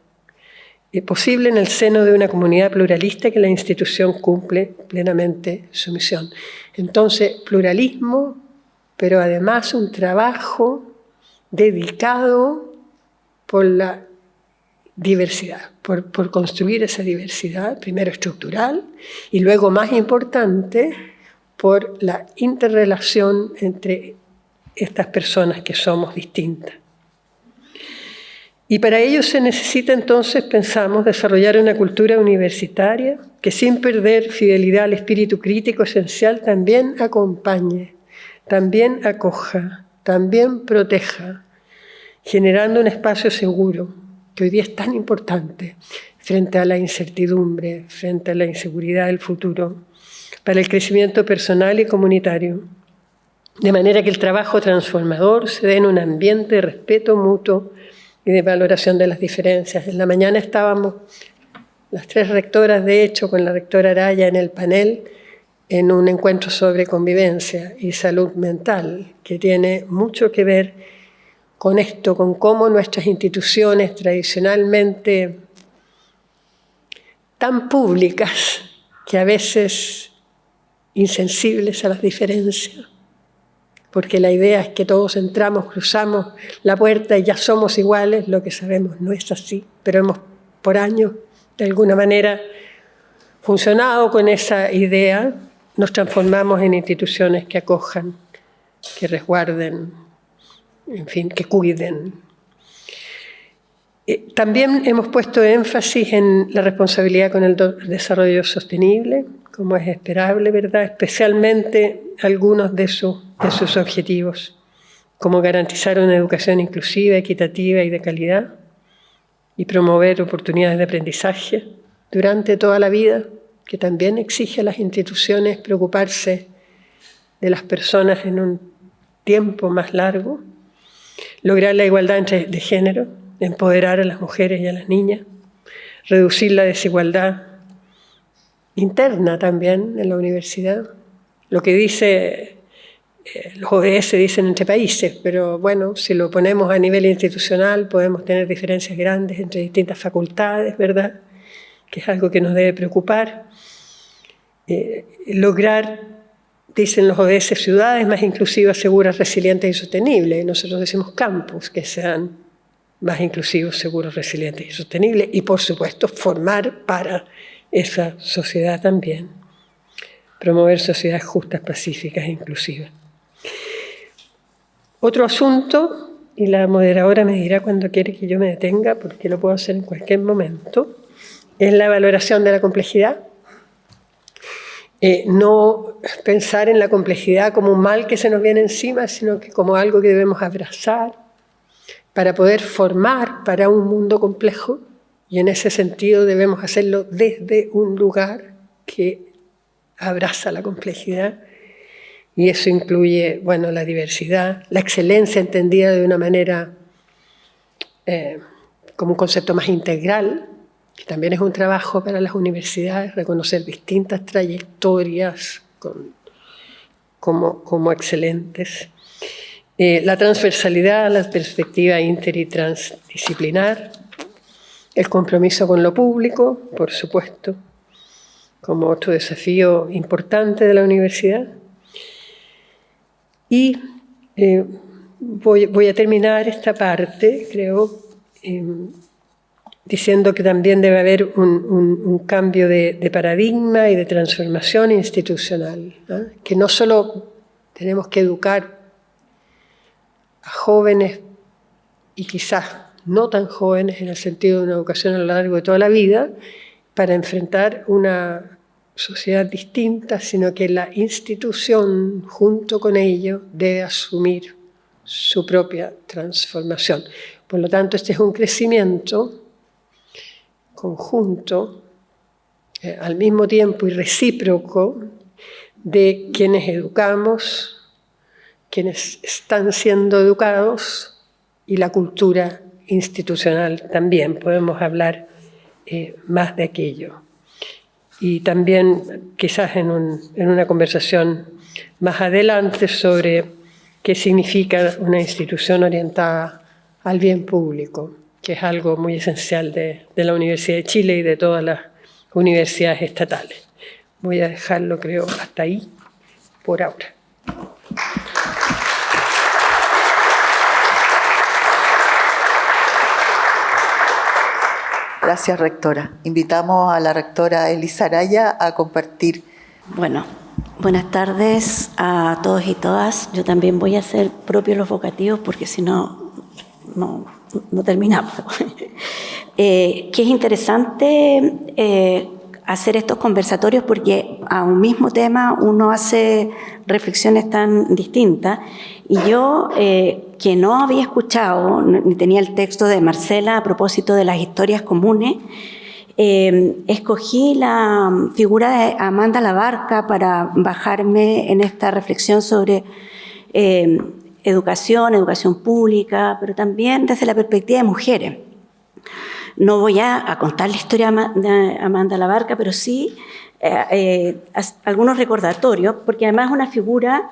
posible en el seno de una comunidad pluralista que la institución cumple plenamente su misión. Entonces, pluralismo, pero además un trabajo dedicado por la diversidad, por construir esa diversidad, primero estructural y luego, más importante, por la interrelación entre estas personas que somos distintas. Y para ello se necesita entonces, pensamos, desarrollar una cultura universitaria que sin perder fidelidad al espíritu crítico esencial también acompañe, también acoja, también proteja, generando un espacio seguro, que hoy día es tan importante frente a la incertidumbre, frente a la inseguridad del futuro, para el crecimiento personal y comunitario, de manera que el trabajo transformador se dé en un ambiente de respeto mutuo y de valoración de las diferencias. En la mañana estábamos las 3 rectoras, de hecho, con la rectora Araya en el panel, en un encuentro sobre convivencia y salud mental, que tiene mucho que ver con esto, con cómo nuestras instituciones tradicionalmente tan públicas, que a veces insensibles a las diferencias, porque la idea es que todos entramos, cruzamos la puerta y ya somos iguales, lo que sabemos no es así, pero hemos por años de alguna manera funcionado con esa idea, nos transformamos en instituciones que acojan, que resguarden, en fin, que cuiden. También hemos puesto énfasis en la responsabilidad con el desarrollo sostenible, como es esperable, ¿verdad? Especialmente algunos de sus objetivos, como garantizar una educación inclusiva, equitativa y de calidad, y promover oportunidades de aprendizaje durante toda la vida, que también exige a las instituciones preocuparse de las personas en un tiempo más largo, lograr la igualdad de género, empoderar a las mujeres y a las niñas, reducir la desigualdad interna también en la universidad, lo que dice los ODS dicen entre países, pero bueno, si lo ponemos a nivel institucional podemos tener diferencias grandes entre distintas facultades, ¿verdad? Que es algo que nos debe preocupar. Lograr, dicen los ODS, ciudades más inclusivas, seguras, resilientes y sostenibles. Y nosotros decimos campus que sean más inclusivos, seguros, resilientes y sostenibles. Y por supuesto formar para esa sociedad también. Promover sociedades justas, pacíficas e inclusivas. Otro asunto, y la moderadora me dirá cuando quiere que yo me detenga, porque lo puedo hacer en cualquier momento, es la valoración de la complejidad. No pensar en la complejidad como un mal que se nos viene encima, sino que como algo que debemos abrazar para poder formar para un mundo complejo, y en ese sentido debemos hacerlo desde un lugar que abraza la complejidad. Y eso incluye, bueno, la diversidad, la excelencia entendida de una manera como un concepto más integral, que también es un trabajo para las universidades, reconocer distintas trayectorias como excelentes. La transversalidad, la perspectiva inter y transdisciplinar, el compromiso con lo público, por supuesto, como otro desafío importante de la universidad. Y voy a terminar esta parte, creo, diciendo que también debe haber un cambio de paradigma y de transformación institucional, ¿no? Que no solo tenemos que educar a jóvenes y quizás no tan jóvenes en el sentido de una educación a lo largo de toda la vida para enfrentar una sociedad distinta, sino que la institución junto con ello debe asumir su propia transformación. Por lo tanto, este es un crecimiento conjunto, al mismo tiempo y recíproco, de quienes educamos, quienes están siendo educados y la cultura institucional también. Podemos hablar más de aquello. Y también quizás en una conversación más adelante sobre qué significa una institución orientada al bien público, que es algo muy esencial de la Universidad de Chile y de todas las universidades estatales. Voy a dejarlo, creo, hasta ahí por ahora. Gracias, rectora. Invitamos a la rectora Elisa Araya a compartir. Bueno, buenas tardes a todos y todas. Yo también voy a hacer propios los vocativos porque si no, no terminamos. Que es interesante hacer estos conversatorios porque a un mismo tema uno hace reflexiones tan distintas. Y yo, que no había escuchado, ni tenía el texto de Marcela a propósito de las historias comunes, escogí la figura de Amanda Labarca para bajarme en esta reflexión sobre educación pública, pero también desde la perspectiva de mujeres. No voy a contar la historia de Amanda Labarca, pero sí algunos recordatorios, porque además es una figura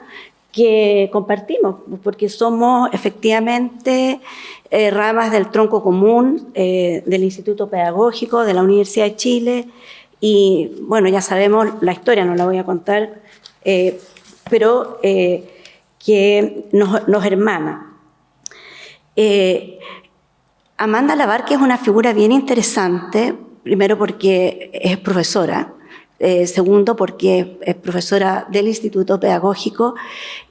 que compartimos, porque somos efectivamente ramas del tronco común del Instituto Pedagógico, de la Universidad de Chile, y bueno, ya sabemos la historia, no la voy a contar, pero que nos hermana. Amanda Labarca es una figura bien interesante, primero porque es profesora, segundo porque es profesora del Instituto Pedagógico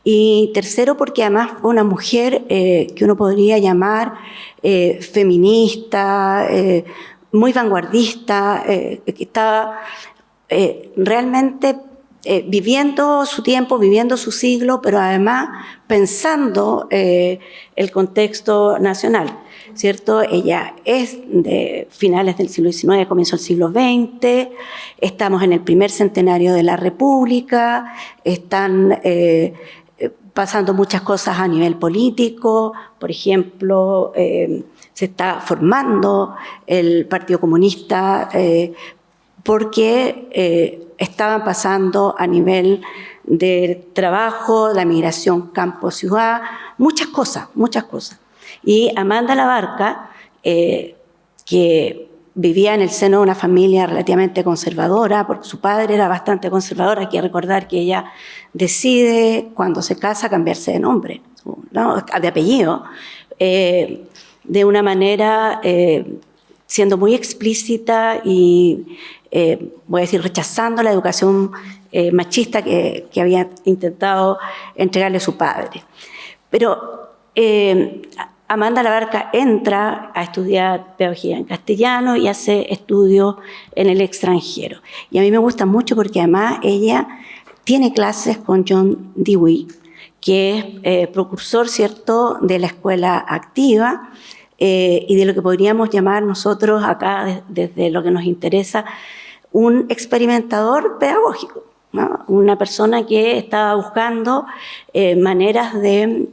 y tercero porque además fue una mujer que uno podría llamar feminista, muy vanguardista, que estaba realmente viviendo su tiempo, viviendo su siglo, pero además pensando el contexto nacional. ¿Cierto? Ella es de finales del siglo XIX, comienzo del siglo XX, estamos en el primer centenario de la República, están pasando muchas cosas a nivel político, por ejemplo, se está formando el Partido Comunista porque estaban pasando a nivel del trabajo, la migración campo-ciudad, muchas cosas. Y Amanda Labarca, que vivía en el seno de una familia relativamente conservadora, porque su padre era bastante conservador, hay que recordar que ella decide, cuando se casa, cambiarse de nombre, ¿no? De apellido, de una manera siendo muy explícita y, voy a decir, rechazando la educación machista que había intentado entregarle su padre. Pero Amanda Labarca entra a estudiar pedagogía en castellano y hace estudios en el extranjero. Y a mí me gusta mucho porque además ella tiene clases con John Dewey, que es precursor, ¿cierto?, de la escuela activa y de lo que podríamos llamar nosotros acá, desde lo que nos interesa, un experimentador pedagógico, ¿no? Una persona que estaba buscando maneras de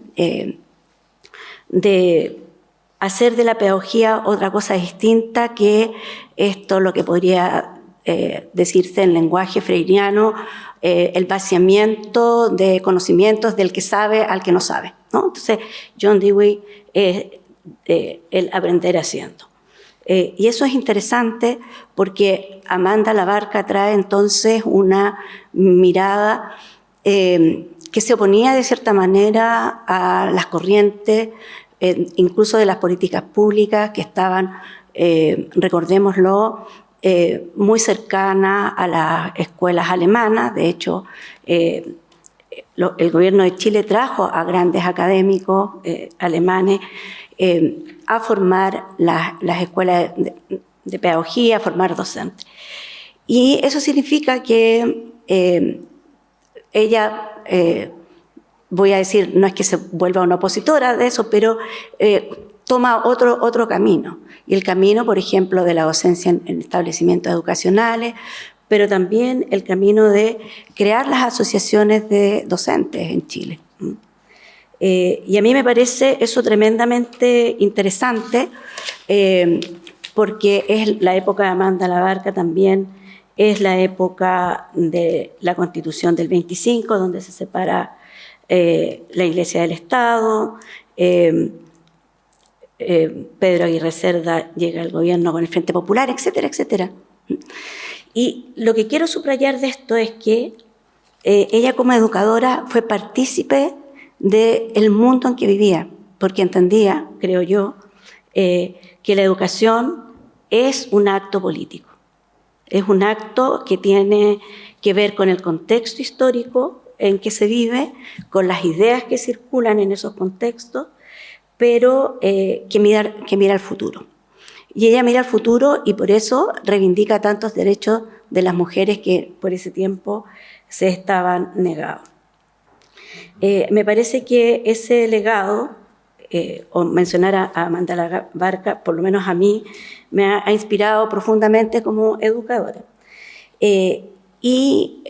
hacer de la pedagogía otra cosa distinta que esto, lo que podría decirse en lenguaje freiriano, el vaciamiento de conocimientos del que sabe al que no sabe, ¿no? Entonces, John Dewey es el aprender haciendo. Y eso es interesante porque Amanda Labarca trae entonces una mirada que se oponía de cierta manera a las corrientes, incluso de las políticas públicas que estaban, recordémoslo, muy cercanas a las escuelas alemanas. De hecho, el gobierno de Chile trajo a grandes académicos alemanes a formar las escuelas de pedagogía, a formar docentes. Y eso significa que ella, voy a decir, no es que se vuelva una opositora de eso, pero toma otro camino. Y el camino, por ejemplo, de la docencia en establecimientos educacionales, pero también el camino de crear las asociaciones de docentes en Chile. Y a mí me parece eso tremendamente interesante, porque es la época de Amanda Labarca también, es la época de la Constitución del 25, donde se separa la Iglesia del Estado. Pedro Aguirre Cerda llega al gobierno con el Frente Popular, etcétera, etcétera. Y lo que quiero subrayar de esto es que ella como educadora fue partícipe del mundo en que vivía, porque entendía, creo yo, que la educación es un acto político. Es un acto que tiene que ver con el contexto histórico en que se vive, con las ideas que circulan en esos contextos, pero que mira al futuro. Y ella mira al futuro y por eso reivindica tantos derechos de las mujeres que por ese tiempo se estaban negados. Me parece que ese legado, o mencionar a Amanda Barca, por lo menos a mí, me ha inspirado profundamente como educadora. Y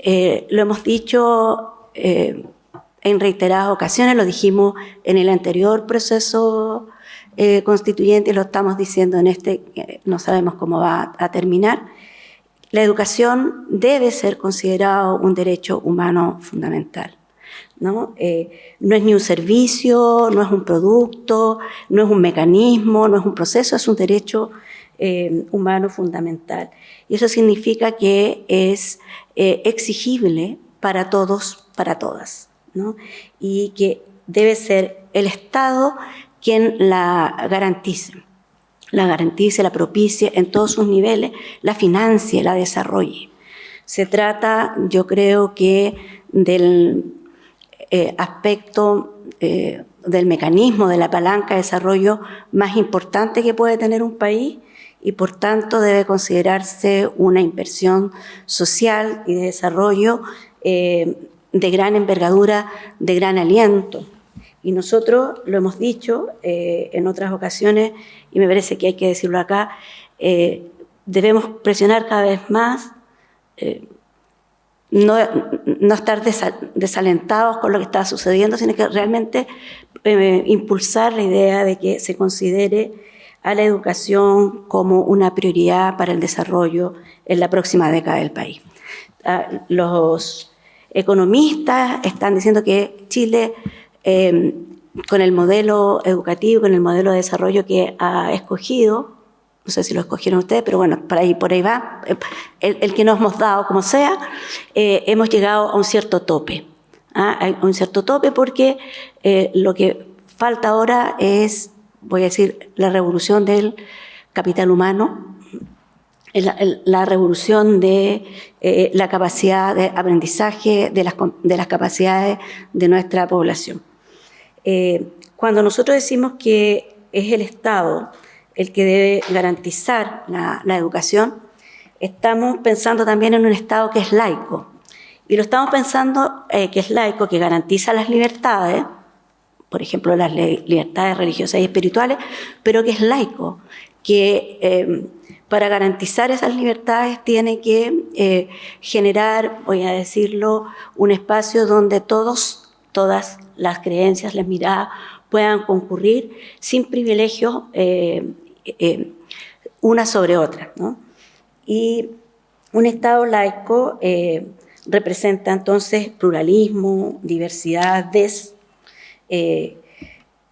lo hemos dicho en reiteradas ocasiones, lo dijimos en el anterior proceso constituyente y lo estamos diciendo en este, no sabemos cómo va a terminar. La educación debe ser considerado un derecho humano fundamental, ¿no? No es ni un servicio, no es un producto, no es un mecanismo, no es un proceso, es un derecho humano fundamental. Y eso significa que es exigible para todos, para todas, ¿no? Y que debe ser el Estado quien la garantice, la propicie en todos sus niveles, la financie, la desarrolle. Se trata, yo creo que del aspecto del mecanismo, de la palanca de desarrollo más importante que puede tener un país y por tanto debe considerarse una inversión social y de desarrollo de gran envergadura, de gran aliento. Y nosotros lo hemos dicho en otras ocasiones, y me parece que hay que decirlo acá, debemos presionar cada vez más, no estar desalentados con lo que está sucediendo, sino que realmente impulsar la idea de que se considere a la educación como una prioridad para el desarrollo en la próxima década del país. Los economistas están diciendo que Chile, con el modelo educativo, con el modelo de desarrollo que ha escogido, no sé si lo escogieron ustedes, pero bueno, por ahí va, el que nos hemos dado, como sea, hemos llegado a un cierto tope. A un cierto tope porque lo que falta ahora es, voy a decir, la revolución del capital humano, la revolución de la capacidad de aprendizaje, de las capacidades de nuestra población. Cuando nosotros decimos que es el Estado el que debe garantizar la educación, estamos pensando también en un Estado que es laico. Y lo estamos pensando que es laico, que garantiza las libertades, por ejemplo, las libertades religiosas y espirituales, pero que es laico, que para garantizar esas libertades tiene que generar, voy a decirlo, un espacio donde todas las creencias, las miradas puedan concurrir sin privilegios una sobre otra, ¿no? Y un Estado laico representa entonces pluralismo, diversidades,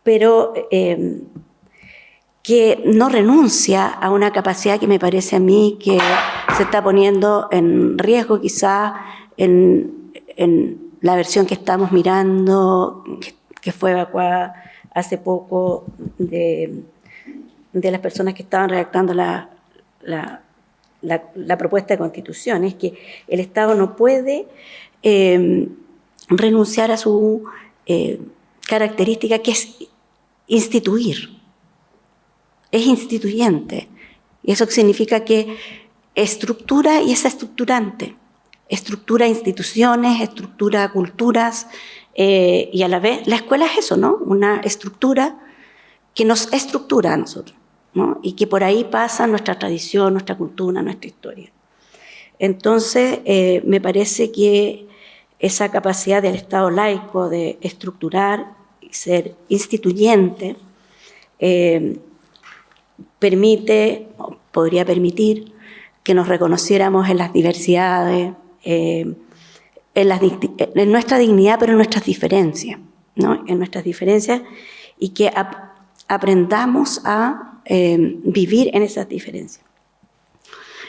pero que no renuncia a una capacidad que me parece a mí que se está poniendo en riesgo quizá en la versión que estamos mirando, que fue evacuada hace poco de las personas que estaban redactando la propuesta de constitución, es que el Estado no puede renunciar a su característica, que es instituir. Es instituyente. Y eso significa que estructura y es estructurante. Estructura instituciones, estructura culturas, y a la vez la escuela es eso, ¿no? Una estructura que nos estructura a nosotros, ¿no? Y que por ahí pasa nuestra tradición, nuestra cultura, nuestra historia. Entonces, me parece que esa capacidad del Estado laico de estructurar y ser instituyente podría permitir que nos reconociéramos en las diversidades, en nuestra dignidad, pero en nuestras diferencias, ¿no? En nuestras diferencias, y que aprendamos a vivir en esas diferencias.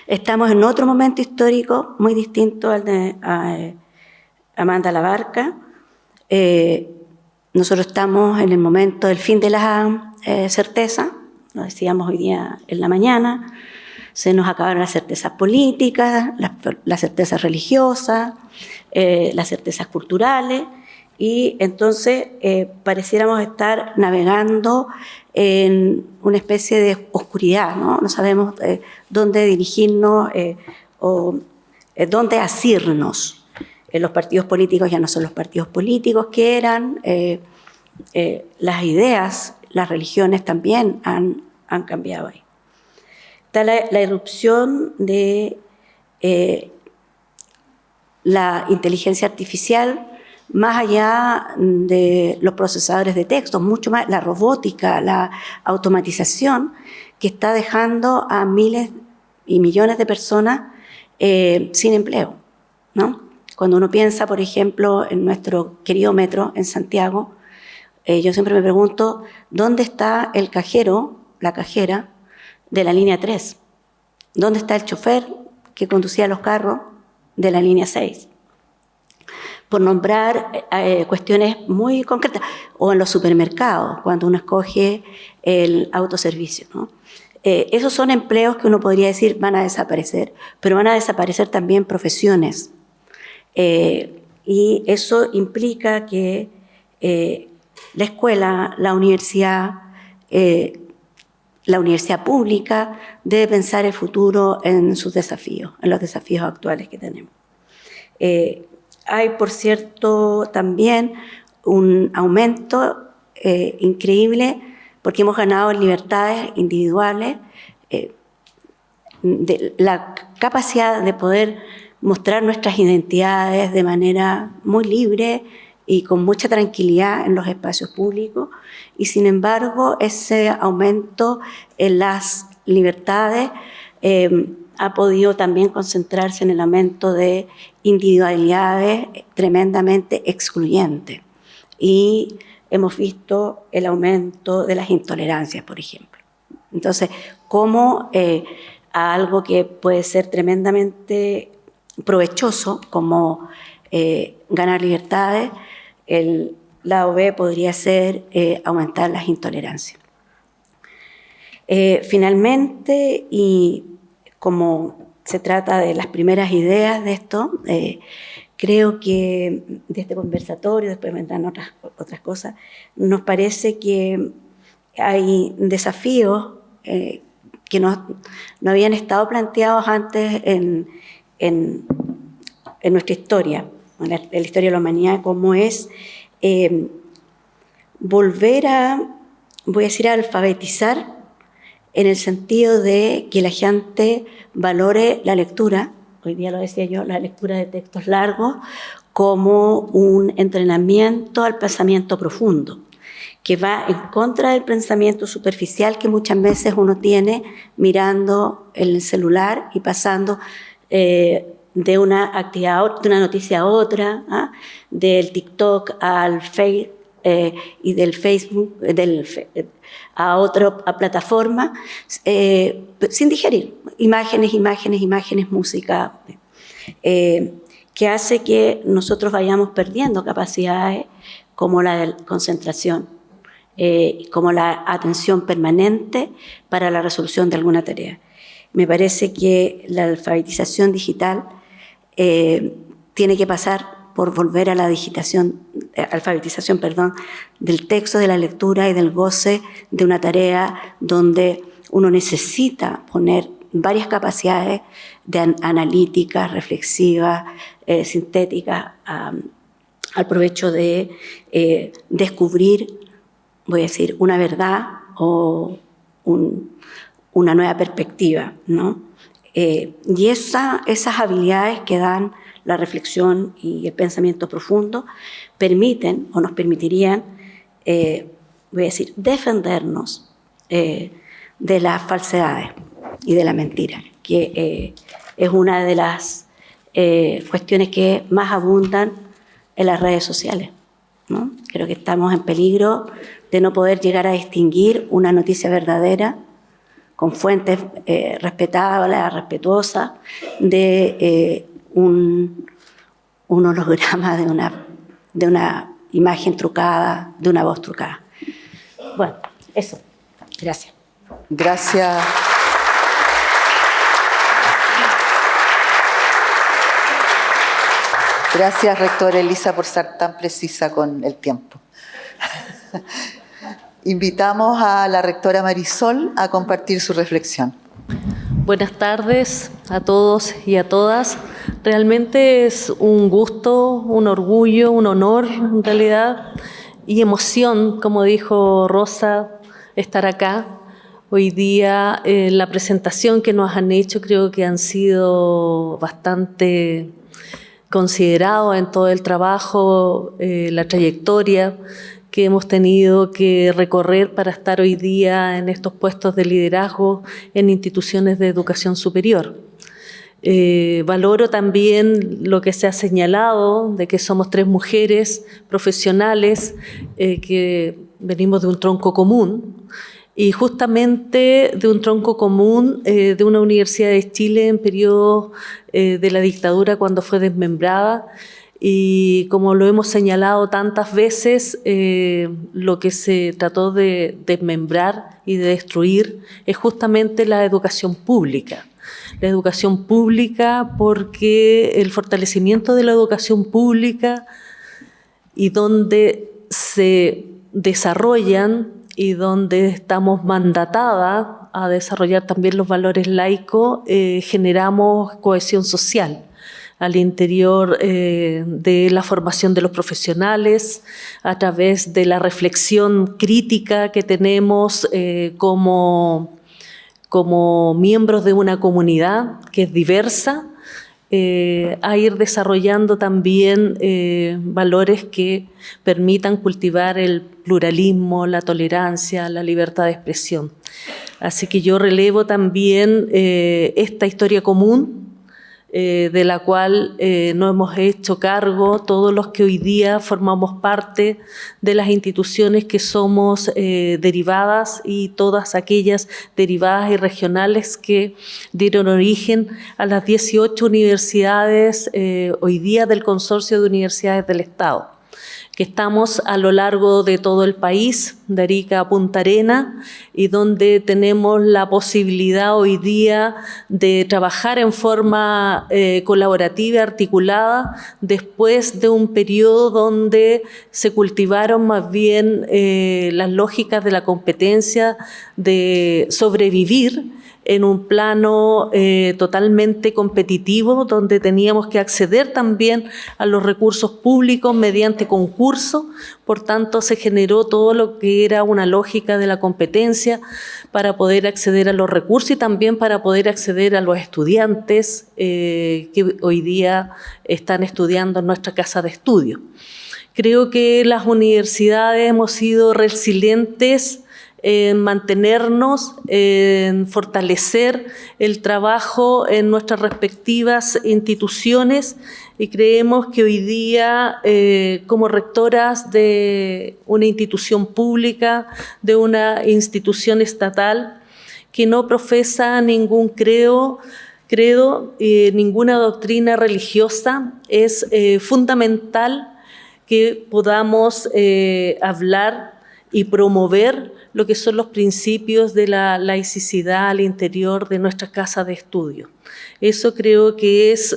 Estamos en otro momento histórico muy distinto al de Amanda Labarca. Nosotros estamos en el momento del fin de la certeza, lo decíamos hoy día en la mañana. Se nos acabaron las certezas políticas, las certezas religiosas, las certezas culturales, y entonces pareciéramos estar navegando en una especie de oscuridad, ¿no? No sabemos dónde dirigirnos o dónde asirnos. Los partidos políticos ya no son los partidos políticos que eran, las ideas, las religiones también han cambiado ahí. Está la irrupción de la inteligencia artificial, más allá de los procesadores de texto, mucho más la robótica, la automatización, que está dejando a miles y millones de personas sin empleo, ¿no? Cuando uno piensa, por ejemplo, en nuestro querido metro en Santiago, yo siempre me pregunto, ¿dónde está el cajero, la cajera de la línea 3? ¿Dónde está el chofer que conducía los carros de la línea 6? Por nombrar cuestiones muy concretas. O en los supermercados, cuando uno escoge el autoservicio, ¿no? Esos son empleos que uno podría decir van a desaparecer, pero van a desaparecer también profesiones. Y eso implica que la escuela, la universidad pública debe pensar el futuro en sus desafíos, en los desafíos actuales que tenemos. Hay, por cierto, también un aumento increíble, porque hemos ganado en libertades individuales, de la capacidad de poder mostrar nuestras identidades de manera muy libre y con mucha tranquilidad en los espacios públicos, y sin embargo ese aumento en las libertades ha podido también concentrarse en el aumento de individualidades tremendamente excluyentes, y hemos visto el aumento de las intolerancias, por ejemplo. Entonces, ¿cómo a algo que puede ser tremendamente provechoso, como ganar libertades, el lado B podría ser aumentar las intolerancias? Finalmente, y como se trata de las primeras ideas de esto, creo que de este conversatorio, después vendrán otras cosas, nos parece que hay desafíos que no habían estado planteados antes en nuestra historia, en la historia de la humanidad, como es volver a, voy a decir, a alfabetizar, en el sentido de que la gente valore la lectura, hoy día lo decía yo, la lectura de textos largos, como un entrenamiento al pensamiento profundo, que va en contra del pensamiento superficial que muchas veces uno tiene mirando el celular y pasando de una actividad a otra, de una noticia a otra, ¿ah? Del TikTok al Facebook y del Facebook a otra plataforma, sin digerir imágenes, música, que hace que nosotros vayamos perdiendo capacidades como la de concentración, como la atención permanente para la resolución de alguna tarea. Me parece que la alfabetización digital tiene que pasar por volver a la alfabetización del texto, de la lectura y del goce de una tarea donde uno necesita poner varias capacidades de analíticas, reflexivas, sintéticas, al provecho de descubrir, voy a decir, una verdad o una nueva perspectiva, ¿no? Y esas habilidades que dan la reflexión y el pensamiento profundo permiten o nos permitirían, voy a decir, defendernos de las falsedades y de la mentira, que es una de las cuestiones que más abundan en las redes sociales, ¿no? Creo que estamos en peligro de no poder llegar a distinguir una noticia verdadera con fuentes respetables, respetuosas, de un holograma de una imagen trucada, de una voz trucada. Bueno, eso. Gracias. Gracias. Gracias, rectora Elisa, por ser tan precisa con el tiempo. Invitamos a la rectora Marisol a compartir su reflexión. Buenas tardes a todos y a todas. Realmente es un gusto, un orgullo, un honor en realidad y emoción, como dijo Rosa, estar acá. Hoy día la presentación que nos han hecho creo que han sido bastante considerados en todo el trabajo, la trayectoria que hemos tenido que recorrer para estar hoy día en estos puestos de liderazgo en instituciones de educación superior. Valoro también lo que se ha señalado de que somos 3 mujeres profesionales que venimos de un tronco común y justamente de un tronco común de una Universidad de Chile en periodo de la dictadura cuando fue desmembrada. Y como lo hemos señalado tantas veces, lo que se trató de desmembrar y de destruir es justamente la educación pública. La educación pública porque el fortalecimiento de la educación pública y donde se desarrollan y donde estamos mandatadas a desarrollar también los valores laicos, generamos cohesión social al interior de la formación de los profesionales, a través de la reflexión crítica que tenemos como miembros de una comunidad que es diversa, a ir desarrollando también valores que permitan cultivar el pluralismo, la tolerancia, la libertad de expresión. Así que yo relevo también esta historia común de la cual nos hemos hecho cargo todos los que hoy día formamos parte de las instituciones que somos derivadas y todas aquellas derivadas y regionales que dieron origen a las 18 universidades hoy día del Consorcio de Universidades del Estado, que estamos a lo largo de todo el país, de Arica a Punta Arenas, y donde tenemos la posibilidad hoy día de trabajar en forma colaborativa, articulada, después de un periodo donde se cultivaron más bien las lógicas de la competencia, de sobrevivir en un plano totalmente competitivo, donde teníamos que acceder también a los recursos públicos mediante concurso. Por tanto, se generó todo lo que era una lógica de la competencia para poder acceder a los recursos y también para poder acceder a los estudiantes que hoy día están estudiando en nuestra casa de estudio. Creo que las universidades hemos sido resilientes en mantenernos, en fortalecer el trabajo en nuestras respectivas instituciones y creemos que hoy día, como rectoras de una institución pública, de una institución estatal que no profesa ningún credo, ninguna doctrina religiosa, es fundamental que podamos hablar y promover lo que son los principios de la laicidad al interior de nuestra casa de estudio. Eso creo que es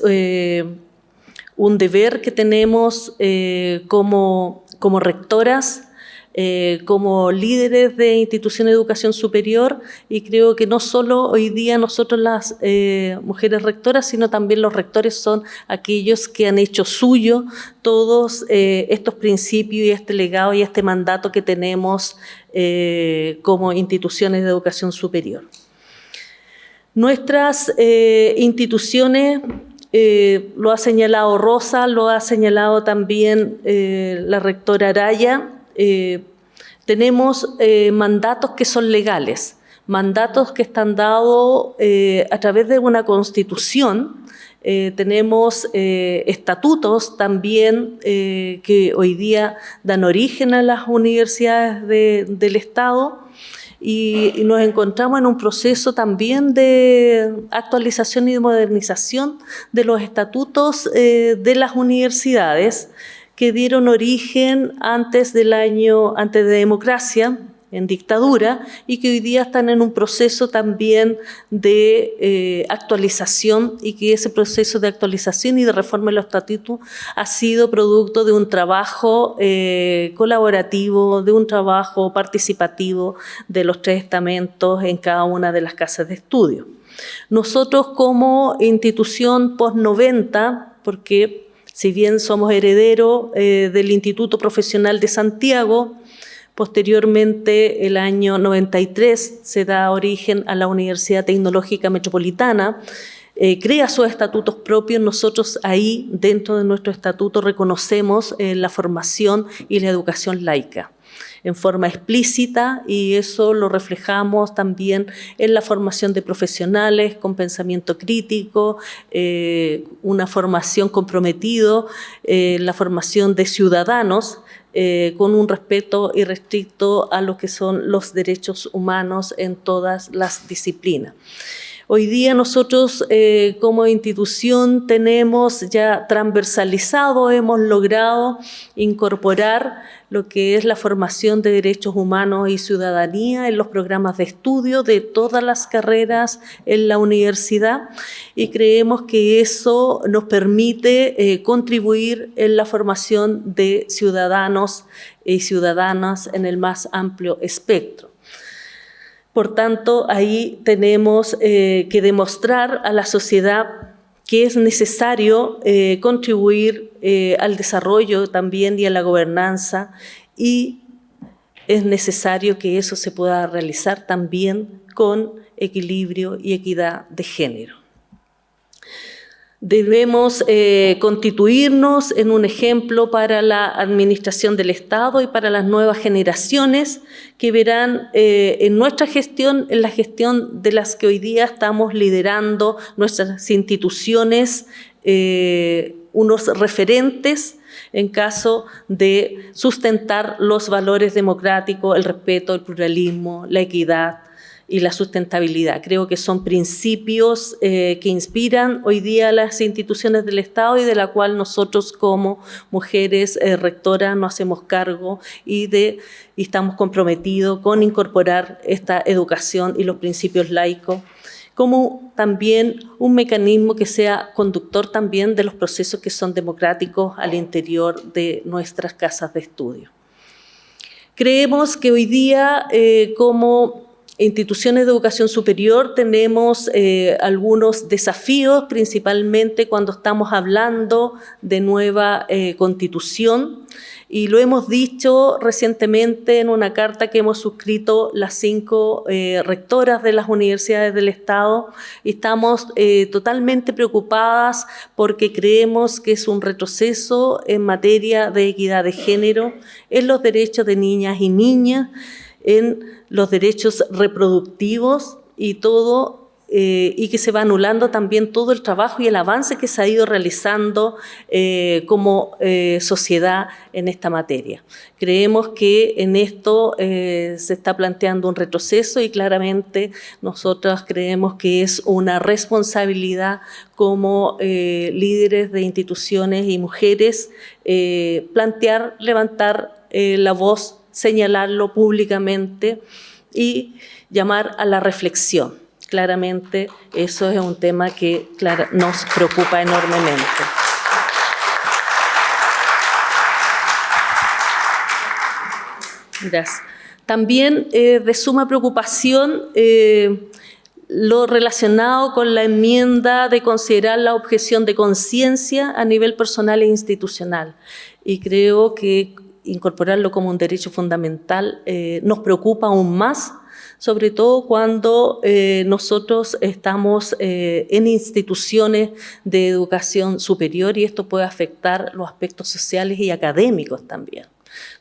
un deber que tenemos como rectoras, como líderes de instituciones de educación superior, y creo que no solo hoy día nosotros las mujeres rectoras, sino también los rectores son aquellos que han hecho suyo todos estos principios y este legado y este mandato que tenemos como instituciones de educación superior. Nuestras instituciones, lo ha señalado Rosa, lo ha señalado también la rectora Araya, tenemos mandatos que son legales, mandatos que están dados a través de una constitución. Tenemos estatutos también que hoy día dan origen a las universidades del Estado y nos encontramos en un proceso también de actualización y de modernización de los estatutos de las universidades que dieron origen antes de democracia, en dictadura, y que hoy día están en un proceso también de actualización, y que ese proceso de actualización y de reforma de los estatutos ha sido producto de un trabajo colaborativo, de un trabajo participativo de los 3 estamentos en cada una de las casas de estudio. Nosotros como institución post-90, porque si bien somos herederos del Instituto Profesional de Santiago, posteriormente, el año 93, se da origen a la Universidad Tecnológica Metropolitana, crea sus estatutos propios. Nosotros ahí, dentro de nuestro estatuto, reconocemos la formación y la educación laica en forma explícita, y eso lo reflejamos también en la formación de profesionales con pensamiento crítico, una formación comprometido, la formación de ciudadanos, con un respeto irrestricto a lo que son los derechos humanos en todas las disciplinas. Hoy día nosotros como institución tenemos ya transversalizado, hemos logrado incorporar lo que es la formación de derechos humanos y ciudadanía en los programas de estudio de todas las carreras en la universidad, y creemos que eso nos permite contribuir en la formación de ciudadanos y ciudadanas en el más amplio espectro. Por tanto, ahí tenemos que demostrar a la sociedad que es necesario contribuir al desarrollo también y a la gobernanza, y es necesario que eso se pueda realizar también con equilibrio y equidad de género. Debemos constituirnos en un ejemplo para la administración del Estado y para las nuevas generaciones que verán en nuestra gestión, en la gestión de las que hoy día estamos liderando nuestras instituciones, unos referentes en caso de sustentar los valores democráticos, el respeto, el pluralismo, la equidad y la sustentabilidad. Creo que son principios que inspiran hoy día las instituciones del Estado y de la cual nosotros como mujeres rectoras nos hacemos cargo y estamos comprometidos con incorporar esta educación y los principios laicos como también un mecanismo que sea conductor también de los procesos que son democráticos al interior de nuestras casas de estudio. Creemos que hoy día como instituciones de educación superior tenemos algunos desafíos, principalmente cuando estamos hablando de nueva constitución, y lo hemos dicho recientemente en una carta que hemos suscrito las 5 rectoras de las universidades del Estado, y estamos totalmente preocupadas porque creemos que es un retroceso en materia de equidad de género, en los derechos de niñas y niñas, en los derechos reproductivos y todo, y que se va anulando también todo el trabajo y el avance que se ha ido realizando como sociedad en esta materia. Creemos que en esto se está planteando un retroceso, y claramente nosotros creemos que es una responsabilidad como líderes de instituciones y mujeres plantear, levantar la voz, señalarlo públicamente y llamar a la reflexión. Claramente eso es un tema que nos preocupa enormemente. Gracias. También de suma preocupación lo relacionado con la enmienda de considerar la objeción de conciencia a nivel personal e institucional. Y creo que incorporarlo como un derecho fundamental nos preocupa aún más, sobre todo cuando nosotros estamos en instituciones de educación superior, y esto puede afectar los aspectos sociales y académicos también.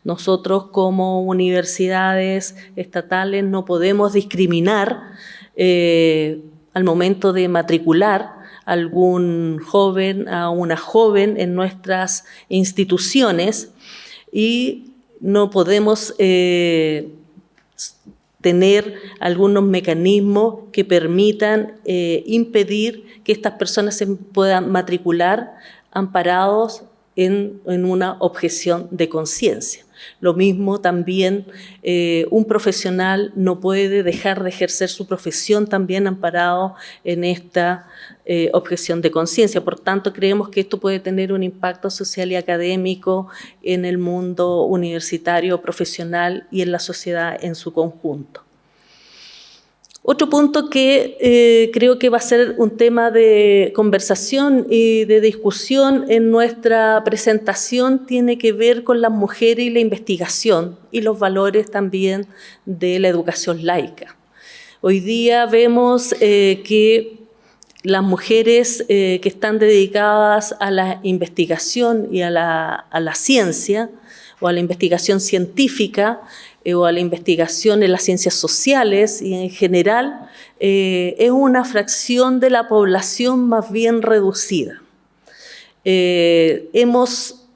Nosotros como universidades estatales no podemos discriminar al momento de matricular a algún joven, a una joven en nuestras instituciones, y no podemos tener algunos mecanismos que permitan impedir que estas personas se puedan matricular amparados en una objeción de conciencia. Lo mismo también, un profesional no puede dejar de ejercer su profesión también amparado en esta objeción de conciencia. Por tanto, creemos que esto puede tener un impacto social y académico en el mundo universitario, profesional y en la sociedad en su conjunto. Otro punto que creo que va a ser un tema de conversación y de discusión en nuestra presentación tiene que ver con las mujeres y la investigación y los valores también de la educación laica. Hoy día vemos que las mujeres que están dedicadas a la investigación y a la ciencia o a la investigación científica o a la investigación en las ciencias sociales y en general, es una fracción de la población más bien reducida.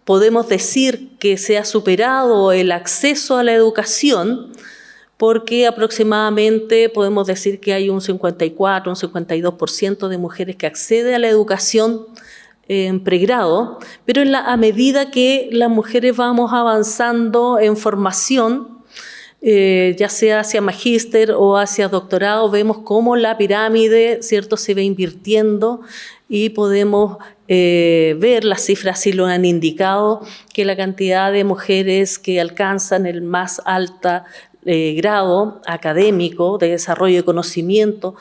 Podemos decir que se ha superado el acceso a la educación porque aproximadamente podemos decir que hay un 54, un 52% de mujeres que acceden a la educación en pregrado, pero a medida que las mujeres vamos avanzando en formación, ya sea hacia magíster o hacia doctorado, vemos cómo la pirámide, ¿cierto?, se va invirtiendo y podemos ver, las cifras sí lo han indicado, que la cantidad de mujeres que alcanzan el más alto grado académico de desarrollo de conocimiento,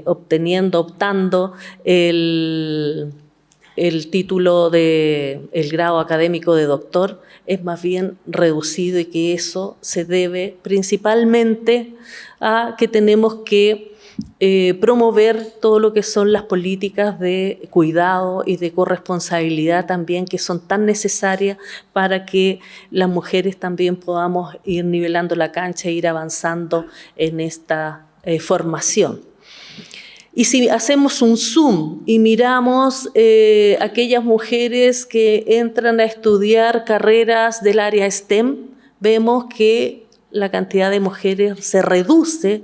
optando el título el grado académico de doctor, es más bien reducido, y que eso se debe principalmente a que tenemos que promover todo lo que son las políticas de cuidado y de corresponsabilidad también, que son tan necesarias para que las mujeres también podamos ir nivelando la cancha e ir avanzando en esta formación. Y si hacemos un zoom y miramos aquellas mujeres que entran a estudiar carreras del área STEM, vemos que la cantidad de mujeres se reduce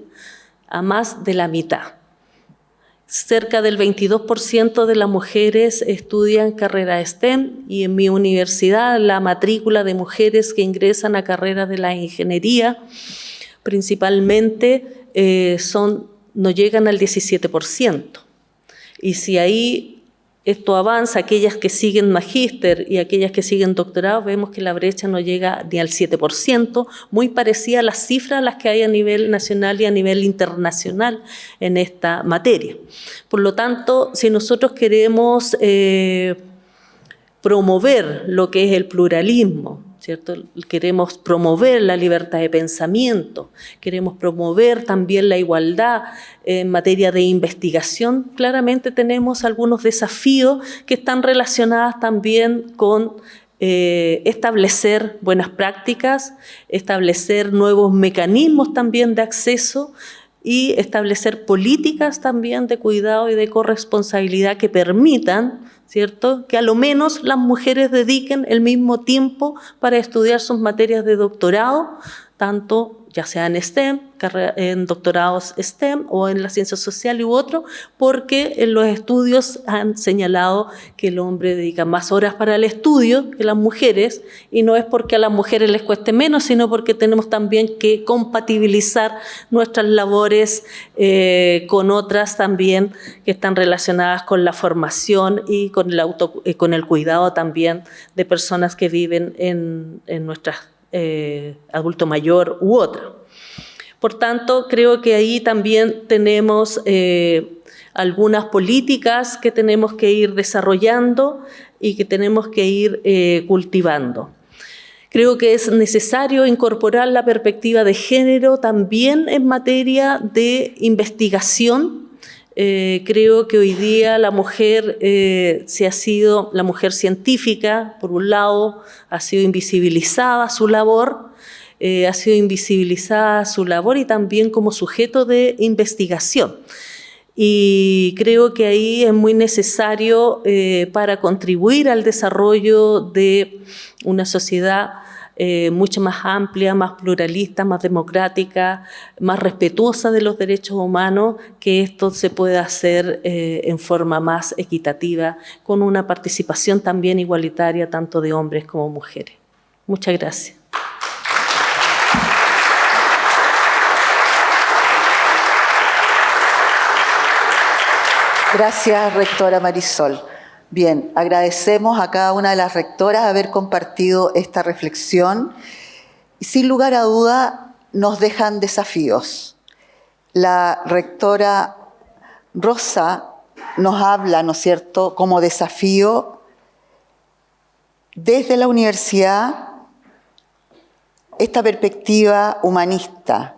a más de la mitad. Cerca del 22% de las mujeres estudian carrera STEM, y en mi universidad la matrícula de mujeres que ingresan a carreras de la ingeniería principalmente no llegan al 17%. Y si ahí esto avanza, aquellas que siguen magíster y aquellas que siguen doctorado, vemos que la brecha no llega ni al 7%, muy parecida a las cifras a las que hay a nivel nacional y a nivel internacional en esta materia. Por lo tanto, si nosotros queremos promover lo que es el pluralismo, ¿cierto? Queremos promover la libertad de pensamiento, queremos promover también la igualdad en materia de investigación. Claramente tenemos algunos desafíos que están relacionados también con establecer buenas prácticas, establecer nuevos mecanismos también de acceso y establecer políticas también de cuidado y de corresponsabilidad que permitan, ¿cierto?, que a lo menos las mujeres dediquen el mismo tiempo para estudiar sus materias de doctorado, tanto ya sea en STEM, en doctorados STEM o en la ciencia social u otro, porque en los estudios han señalado que el hombre dedica más horas para el estudio que las mujeres, y no es porque a las mujeres les cueste menos, sino porque tenemos también que compatibilizar nuestras labores con otras también que están relacionadas con la formación y con el cuidado también de personas que viven en nuestras adulto mayor u otra. Por tanto, creo que ahí también tenemos algunas políticas que tenemos que ir desarrollando y que tenemos que ir cultivando. Creo que es necesario incorporar la perspectiva de género también en materia de investigación. Creo que hoy día la mujer, si ha sido la mujer científica, por un lado, ha sido invisibilizada su labor, y también como sujeto de investigación. Y creo que ahí es muy necesario para contribuir al desarrollo de una sociedad mucho más amplia, más pluralista, más democrática, más respetuosa de los derechos humanos, que esto se pueda hacer en forma más equitativa, con una participación también igualitaria tanto de hombres como mujeres. Muchas gracias. Gracias, rectora Marisol. Bien, agradecemos a cada una de las rectoras haber compartido esta reflexión. Y sin lugar a duda, nos dejan desafíos. La rectora Rosa nos habla, ¿no es cierto?, como desafío desde la universidad esta perspectiva humanista,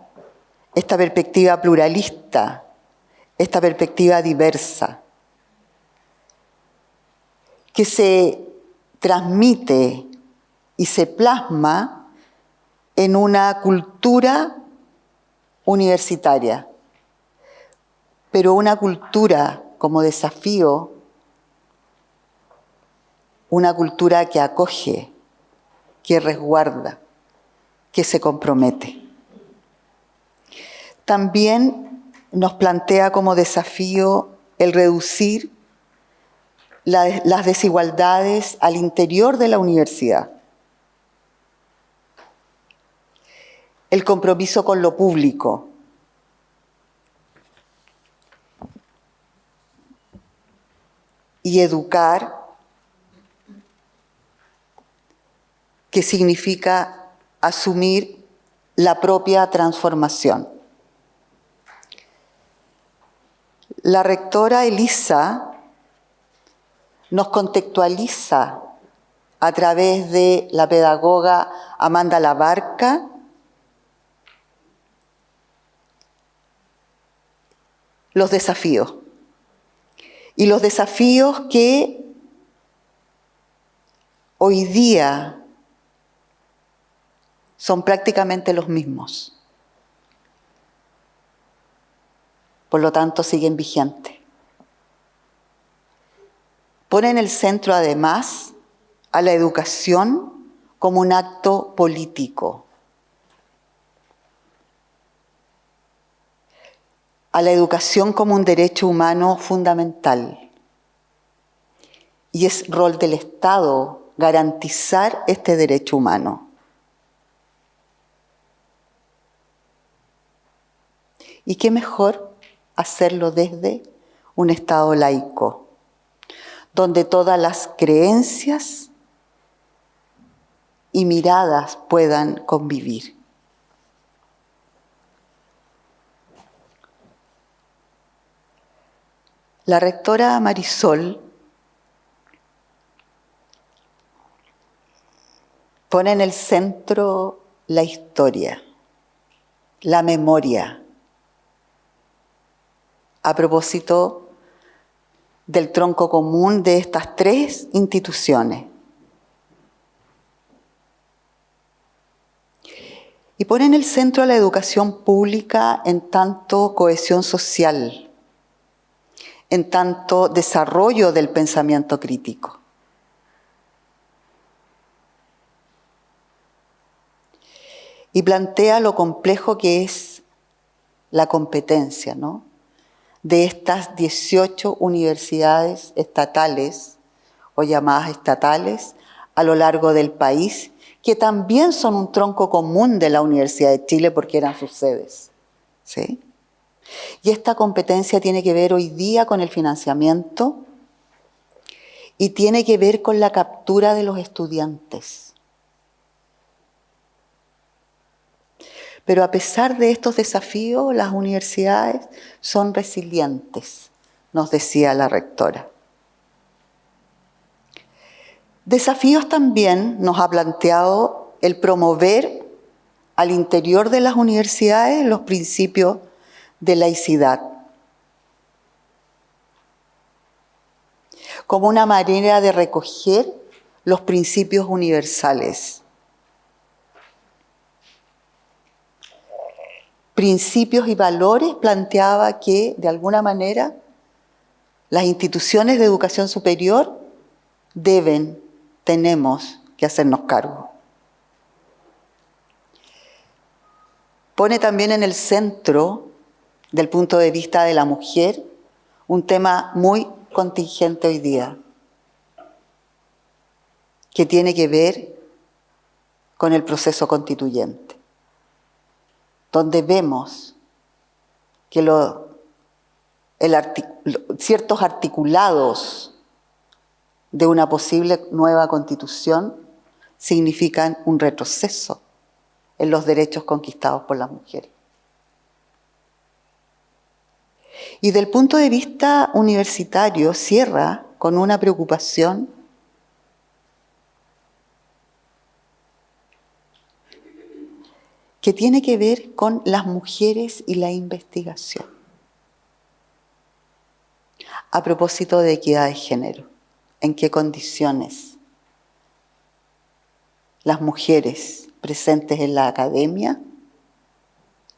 esta perspectiva pluralista, esta perspectiva diversa, que se transmite y se plasma en una cultura universitaria, pero una cultura como desafío, una cultura que acoge, que resguarda, que se compromete. También nos plantea como desafío el reducir las desigualdades al interior de la universidad. El compromiso con lo público. Y educar, que significa asumir la propia transformación. La rectora Elisa nos contextualiza a través de la pedagoga Amanda Labarca los desafíos. Y los desafíos que hoy día son prácticamente los mismos. Por lo tanto, siguen vigentes. Pone en el centro, además, a la educación como un acto político. A la educación como un derecho humano fundamental. Y es rol del Estado garantizar este derecho humano. ¿Y qué mejor hacerlo desde un Estado laico, donde todas las creencias y miradas puedan convivir? La rectora Marisol pone en el centro la historia, la memoria, a propósito del tronco común de estas tres instituciones. Y pone en el centro a la educación pública en tanto cohesión social, en tanto desarrollo del pensamiento crítico. Y plantea lo complejo que es la competencia, ¿no?, de estas 18 universidades estatales o llamadas estatales a lo largo del país, que también son un tronco común de la Universidad de Chile porque eran sus sedes, ¿sí? Y esta competencia tiene que ver hoy día con el financiamiento y tiene que ver con la captura de los estudiantes. Pero a pesar de estos desafíos, las universidades son resilientes, nos decía la rectora. Desafíos también nos ha planteado el promover al interior de las universidades los principios de laicidad. como una manera de recoger los principios universales. Principios y valores planteaba que, de alguna manera, las instituciones de educación superior tenemos que hacernos cargo. Pone también en el centro, del punto de vista de la mujer, un tema muy contingente hoy día, que tiene que ver con el proceso constituyente, donde vemos que ciertos articulados de una posible nueva constitución significan un retroceso en los derechos conquistados por las mujeres. Y del punto de vista universitario cierra con una preocupación que tiene que ver con las mujeres y la investigación. A propósito de equidad de género, ¿en qué condiciones las mujeres presentes en la academia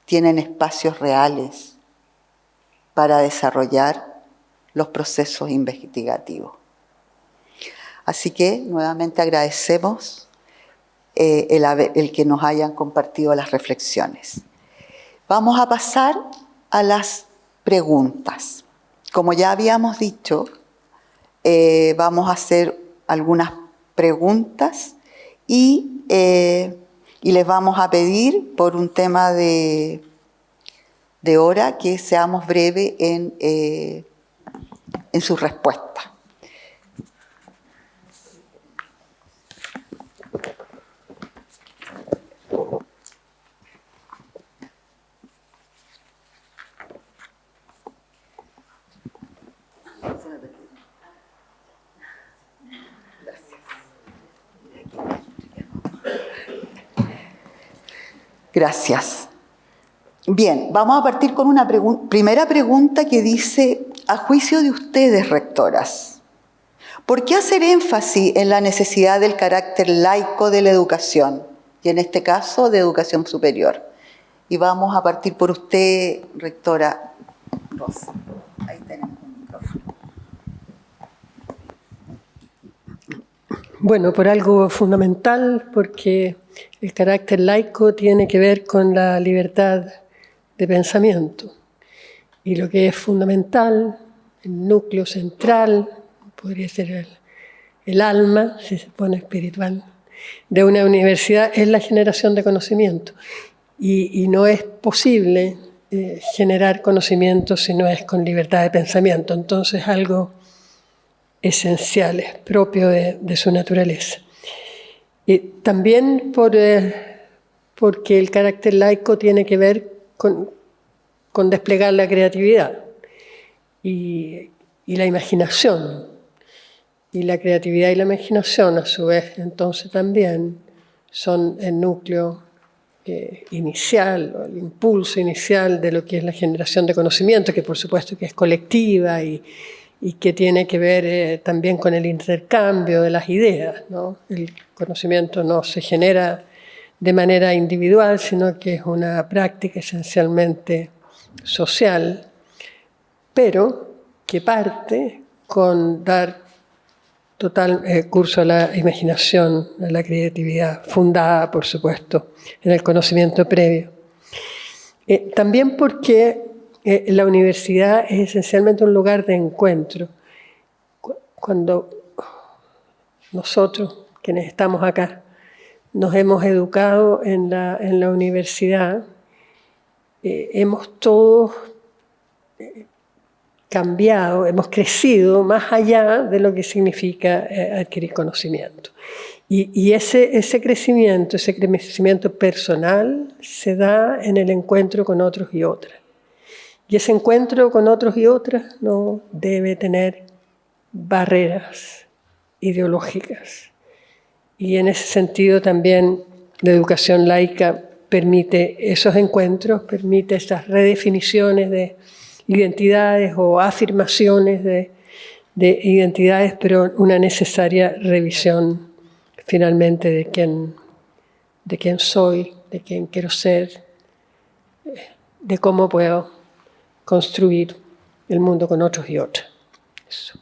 tienen espacios reales para desarrollar los procesos investigativos? Así que nuevamente agradecemos el que nos hayan compartido las reflexiones. Vamos a pasar a las preguntas. Como ya habíamos dicho, vamos a hacer algunas preguntas y les vamos a pedir, por un tema de hora, que seamos breves en sus respuestas. Gracias. Bien, vamos a partir con una primera pregunta que dice: a juicio de ustedes, rectoras, ¿por qué hacer énfasis en la necesidad del carácter laico de la educación? Y en este caso, de educación superior. Y vamos a partir por usted, rectora Rosa. Ahí tenemos un micrófono. Bueno, por algo fundamental, porque el carácter laico tiene que ver con la libertad de pensamiento. Y lo que es fundamental, el núcleo central, podría ser el alma, si se pone espiritual, de una universidad, es la generación de conocimiento. Y no es posible generar conocimiento si no es con libertad de pensamiento. Entonces, algo esencial, es propio de su naturaleza. También porque el carácter laico tiene que ver con desplegar la creatividad y la imaginación. Y la creatividad y la imaginación, a su vez, entonces también son el núcleo inicial, o el impulso inicial de lo que es la generación de conocimiento, que por supuesto que es colectiva y que tiene que ver también con el intercambio de las ideas, ¿no? El conocimiento no se genera de manera individual, sino que es una práctica esencialmente social, pero que parte con dar total curso a la imaginación, a la creatividad, fundada, por supuesto, en el conocimiento previo. También porque la universidad es esencialmente un lugar de encuentro. Cuando nosotros, quienes estamos acá, nos hemos educado en la universidad, hemos todos cambiado, hemos crecido más allá de lo que significa adquirir conocimiento. Y ese crecimiento personal se da en el encuentro con otros y otras. Y ese encuentro con otros y otras no debe tener barreras ideológicas. Y en ese sentido también la educación laica permite esos encuentros, permite esas redefiniciones de identidades o afirmaciones de identidades, pero una necesaria revisión finalmente de quién soy, de quién quiero ser, de cómo puedo construir el mundo con otros y otras. Eso.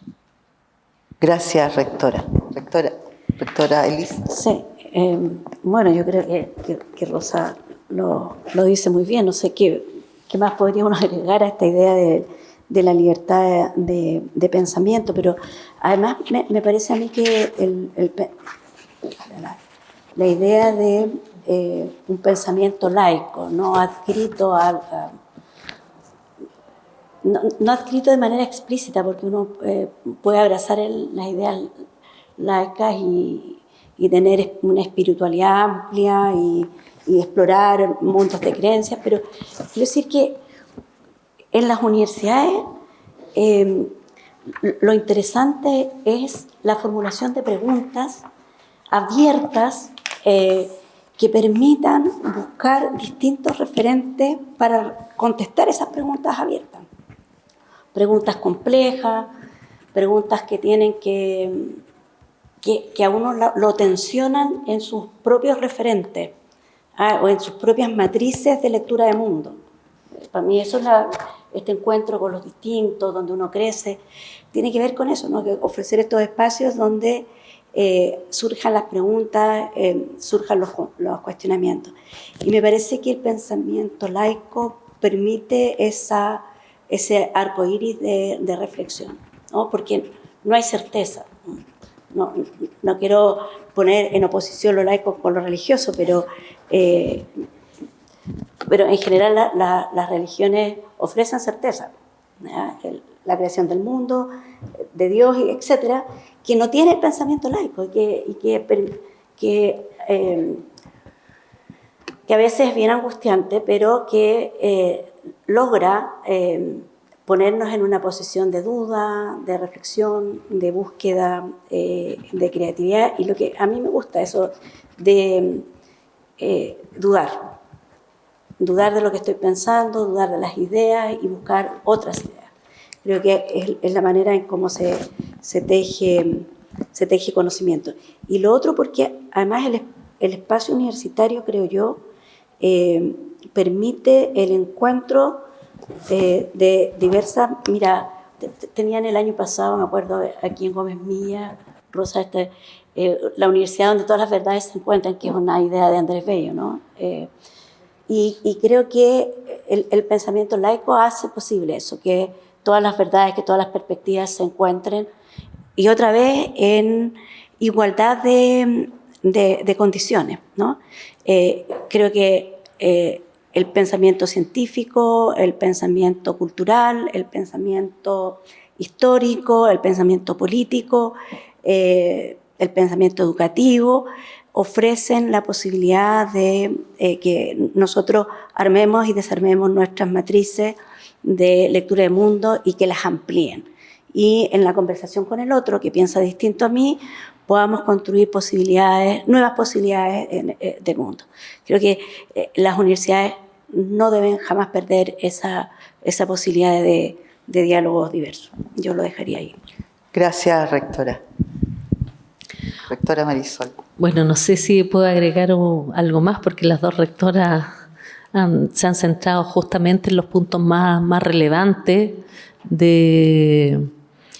Gracias, rectora. Rectora Elis. Sí, bueno, yo creo que Rosa lo dice muy bien. No sé qué más podríamos agregar a esta idea de la libertad de pensamiento, pero además me parece a mí que la idea de un pensamiento laico, no adscrito no adscrito de manera explícita, porque uno puede abrazar las ideas laicas y tener una espiritualidad amplia y explorar mundos de creencias, pero quiero decir que en las universidades lo interesante es la formulación de preguntas abiertas que permitan buscar distintos referentes para contestar esas preguntas abiertas. Preguntas complejas, preguntas que tienen que a uno lo tensionan en sus propios referentes o en sus propias matrices de lectura de mundo. Para mí eso es este encuentro con los distintos, donde uno crece, tiene que ver con eso, ¿no? Que ofrecer estos espacios donde surjan las preguntas, surjan los cuestionamientos. Y me parece que el pensamiento laico permite ese arco iris de reflexión, ¿no? Porque no hay certeza. No quiero poner en oposición lo laico con lo religioso, pero en general las religiones ofrecen certeza, ¿ya? La creación del mundo, de Dios, etcétera, que no tiene el pensamiento laico y que a veces es bien angustiante, pero que logra ponernos en una posición de duda, de reflexión, de búsqueda, de creatividad, y lo que a mí me gusta, eso de dudar de lo que estoy pensando, dudar de las ideas y buscar otras ideas. Creo que es la manera en cómo se teje conocimiento. Y lo otro, porque además el espacio universitario, creo yo, permite el encuentro de diversas... Mira, tenían el año pasado, me acuerdo, aquí en Gómez Milla, Rosa, la universidad donde todas las verdades se encuentran, que es una idea de Andrés Bello, ¿no? Y creo que el pensamiento laico hace posible eso, que todas las verdades, que todas las perspectivas se encuentren, y otra vez en igualdad de condiciones, ¿no? Creo que el pensamiento científico, el pensamiento cultural, el pensamiento histórico, el pensamiento político, el pensamiento educativo, ofrecen la posibilidad de que nosotros armemos y desarmemos nuestras matrices de lectura de mundo y que las amplíen. Y en la conversación con el otro, que piensa distinto a mí, podamos construir nuevas posibilidades de mundo. Creo que las universidades no deben jamás perder esa posibilidad de diálogos diversos. Yo lo dejaría ahí. Gracias, rectora. Rectora Marisol. Bueno, no sé si puedo agregar algo más, porque las dos rectoras se han centrado justamente en los puntos más relevantes de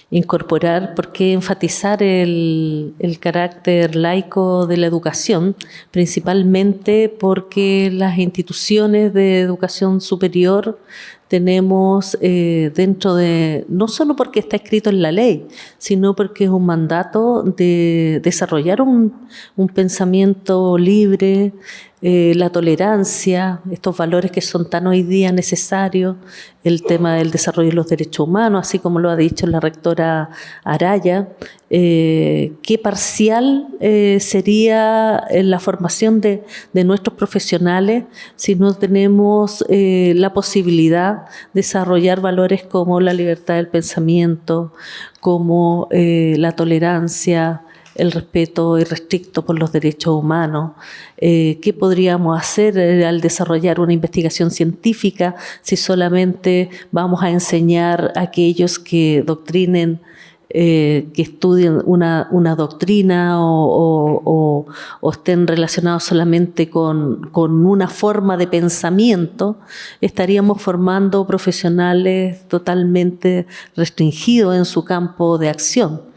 incorporar, porque enfatizar el carácter laico de la educación, principalmente porque las instituciones de educación superior tenemos dentro de, no solo porque está escrito en la ley, sino porque es un mandato de desarrollar un pensamiento libre, la tolerancia, estos valores que son tan hoy día necesarios, el tema del desarrollo de los derechos humanos, así como lo ha dicho la rectora Araya, qué parcial sería la formación de nuestros profesionales si no tenemos la posibilidad de desarrollar valores como la libertad del pensamiento, como la tolerancia, el respeto irrestricto por los derechos humanos. ¿Qué podríamos hacer al desarrollar una investigación científica si solamente vamos a enseñar a aquellos que doctrinen que estudien una doctrina o estén relacionados solamente con una forma de pensamiento, estaríamos formando profesionales totalmente restringidos en su campo de acción.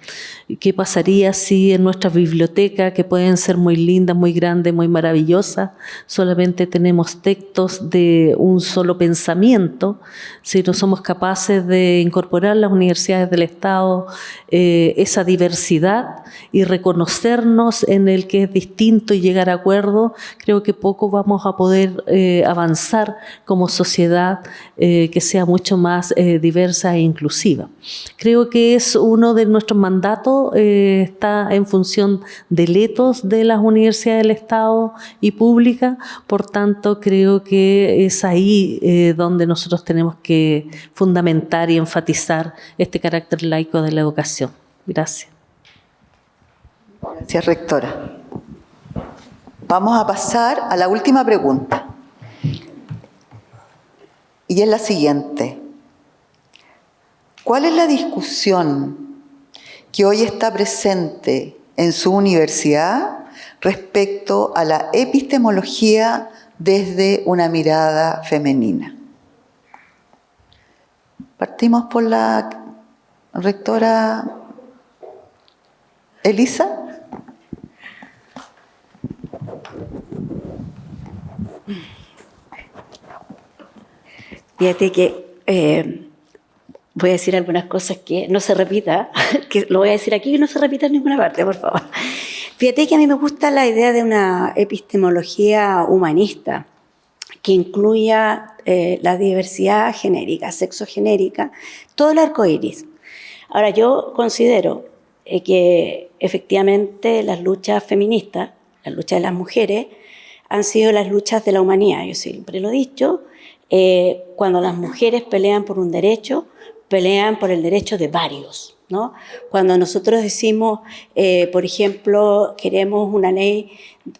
¿Qué pasaría si en nuestras bibliotecas, que pueden ser muy lindas, muy grandes, muy maravillosas, solamente tenemos textos de un solo pensamiento? Si no somos capaces de incorporar a las universidades del Estado esa diversidad y reconocernos en el que es distinto y llegar a acuerdos, creo que poco vamos a poder avanzar como sociedad que sea mucho más diversa e inclusiva. Creo que es uno de nuestros mandatos, está en función del ethos de las universidades del Estado y públicas, por tanto creo que es ahí donde nosotros tenemos que fundamentar y enfatizar este carácter laico de la educación. Gracias. Gracias, rectora. Vamos a pasar a la última pregunta. Y es la siguiente. ¿Cuál es la discusión que hoy está presente en su universidad respecto a la epistemología desde una mirada femenina? Partimos por la rectora Elisa. Fíjate que voy a decir algunas cosas que no se repita, que lo voy a decir aquí y no se repita en ninguna parte, por favor. Fíjate que a mí me gusta la idea de una epistemología humanista que incluya la diversidad genérica, sexogenérica, todo el arco iris. Ahora, yo considero que efectivamente las luchas feministas, las luchas de las mujeres, han sido las luchas de la humanidad. Yo siempre lo he dicho, cuando las mujeres pelean por un derecho, pelean por el derecho de varios, ¿no? Cuando nosotros decimos, por ejemplo, queremos una ley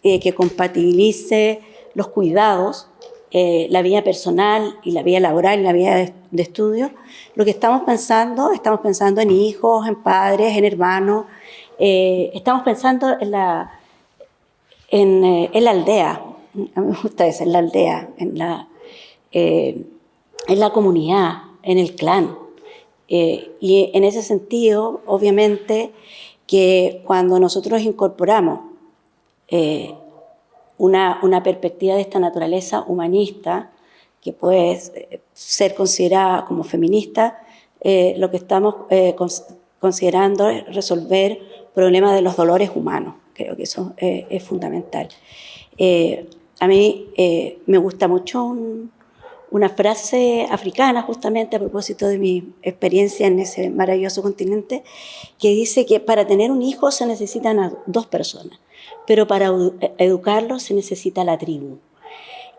que compatibilice los cuidados, la vida personal y la vida laboral y la vida de estudio, lo que estamos pensando en hijos, en padres, en hermanos, estamos pensando en la aldea. A mí me gusta eso, en la aldea, en la comunidad, en el clan. Y en ese sentido, obviamente, que cuando nosotros incorporamos una perspectiva de esta naturaleza humanista, que puede ser considerada como feminista, lo que estamos considerando es resolver problemas de los dolores humanos. Creo que eso es fundamental. A mí me gusta mucho una frase africana, justamente a propósito de mi experiencia en ese maravilloso continente, que dice que para tener un hijo se necesitan dos personas, pero para educarlo se necesita la tribu.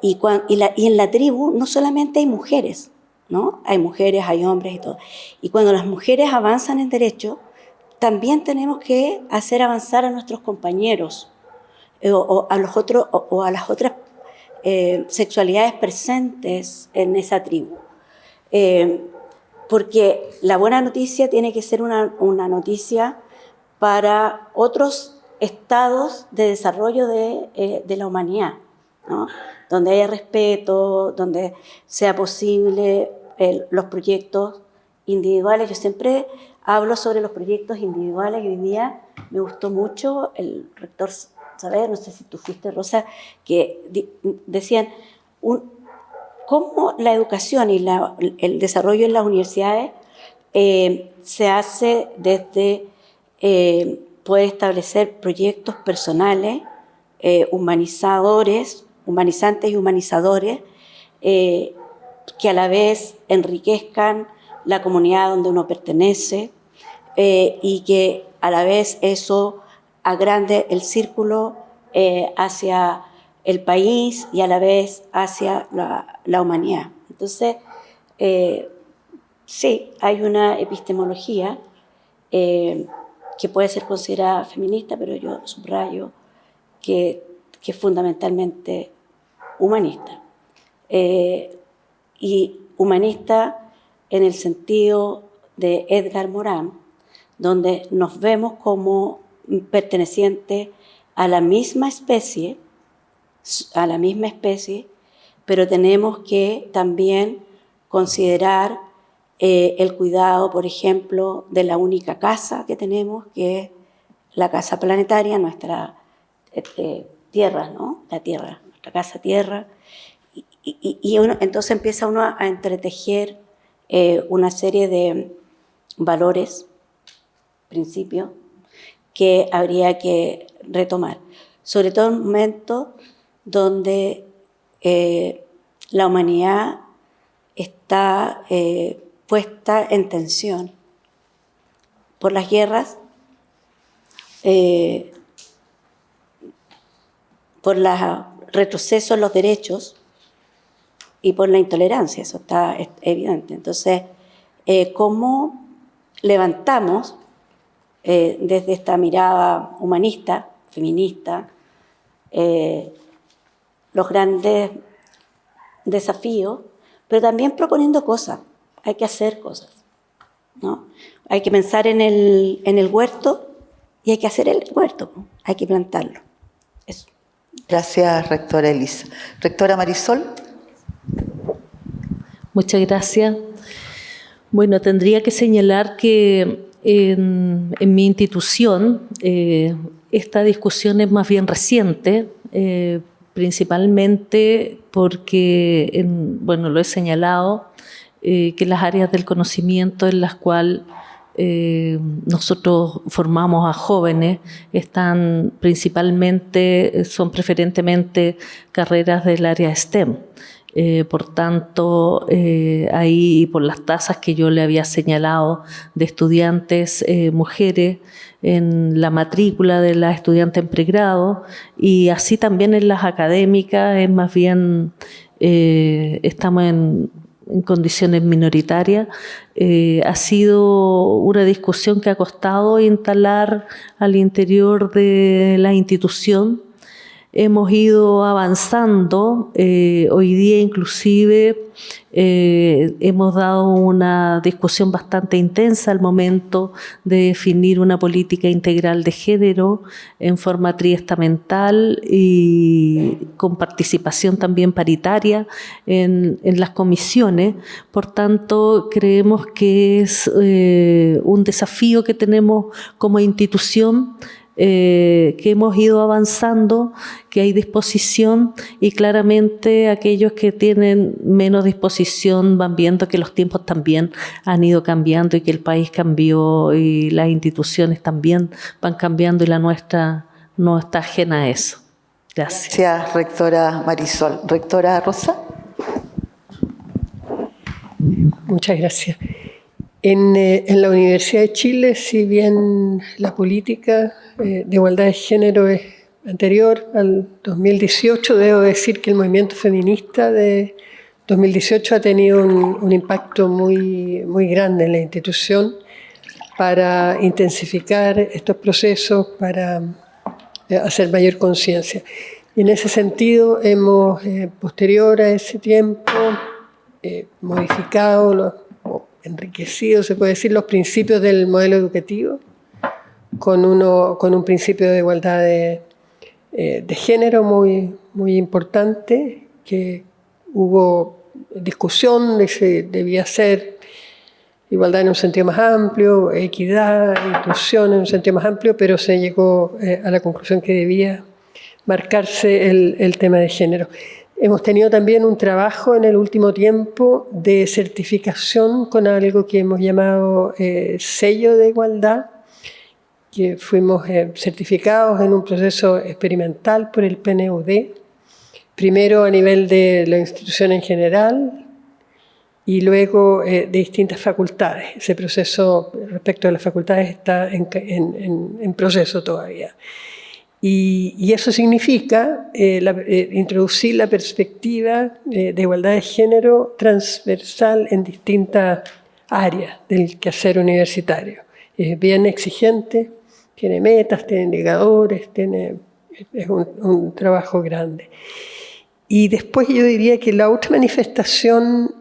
Y en la tribu no solamente hay mujeres, ¿no? Hay mujeres, hay hombres y todo. Y cuando las mujeres avanzan en derecho, también tenemos que hacer avanzar a nuestros compañeros o a las otras sexualidades presentes en esa tribu. Porque la buena noticia tiene que ser una noticia para otros estados de desarrollo de la humanidad, ¿no? Donde haya respeto, donde sea posible los proyectos individuales. Yo siempre hablo sobre los proyectos individuales y hoy día me gustó mucho el rector Saavedra, no sé si tú fuiste, Rosa, que decían cómo la educación y el desarrollo en las universidades se hace desde poder establecer proyectos personales, humanizantes y humanizadores, que a la vez enriquezcan la comunidad donde uno pertenece y que a la vez eso agrande el círculo hacia el país y a la vez hacia la humanidad. Entonces, sí, hay una epistemología que puede ser considerada feminista, pero yo subrayo que es fundamentalmente humanista. Y humanista en el sentido de Edgar Morin, donde nos vemos como pertenecientes a la misma especie, pero tenemos que también considerar el cuidado, por ejemplo, de la única casa que tenemos, que es la casa planetaria, nuestra tierra, ¿no? La tierra, nuestra casa tierra. Y entonces empieza uno a entretejer una serie de valores, principios, que habría que retomar. Sobre todo en un momento donde la humanidad está puesta en tensión por las guerras, por los retrocesos en los derechos y por la intolerancia, eso está evidente. Entonces, ¿cómo levantamos desde esta mirada humanista, feminista, los grandes desafíos, pero también proponiendo cosas? Hay que hacer cosas, ¿no? Hay que pensar en el huerto y hay que hacer el huerto, ¿no? Hay que plantarlo. Eso. Gracias, rectora Elisa. Rectora Marisol. Muchas gracias. Bueno, tendría que señalar que en mi institución esta discusión es más bien reciente, principalmente porque, bueno, lo he señalado, que las áreas del conocimiento en las cuales nosotros formamos a jóvenes son preferentemente carreras del área STEM. Por tanto, ahí por las tasas que yo le había señalado de estudiantes mujeres en la matrícula de las estudiantes en pregrado y así también en las académicas, es más bien estamos en condiciones minoritarias. Ha sido una discusión que ha costado instalar al interior de la institución. Hemos ido avanzando, hoy día inclusive hemos dado una discusión bastante intensa al momento de definir una política integral de género en forma triestamental y con participación también paritaria en las comisiones. Por tanto, creemos que es un desafío que tenemos como institución, que hemos ido avanzando, que hay disposición y claramente aquellos que tienen menos disposición van viendo que los tiempos también han ido cambiando y que el país cambió y las instituciones también van cambiando y la nuestra no está ajena a eso. Gracias. Gracias, rectora Marisol. Rectora Rosa. Muchas gracias. En la Universidad de Chile, si bien la política de igualdad de género es anterior al 2018, debo decir que el movimiento feminista de 2018 ha tenido un impacto muy grande en la institución para intensificar estos procesos, para hacer mayor conciencia. Y en ese sentido hemos, posterior a ese tiempo, modificado enriquecido, se puede decir, los principios del modelo educativo con un principio de igualdad de género muy importante, que hubo discusión de si debía ser igualdad en un sentido más amplio, equidad, inclusión en un sentido más amplio, pero se llegó a la conclusión que debía marcarse el tema de género. Hemos tenido también un trabajo en el último tiempo de certificación con algo que hemos llamado sello de igualdad, que fuimos certificados en un proceso experimental por el PNUD, primero a nivel de la institución en general y luego de distintas facultades. Ese proceso respecto a las facultades está en proceso todavía. Y eso significa introducir la perspectiva de igualdad de género transversal en distintas áreas del quehacer universitario. Es bien exigente, tiene metas, tiene indicadores, es un trabajo grande. Y después yo diría que la otra manifestación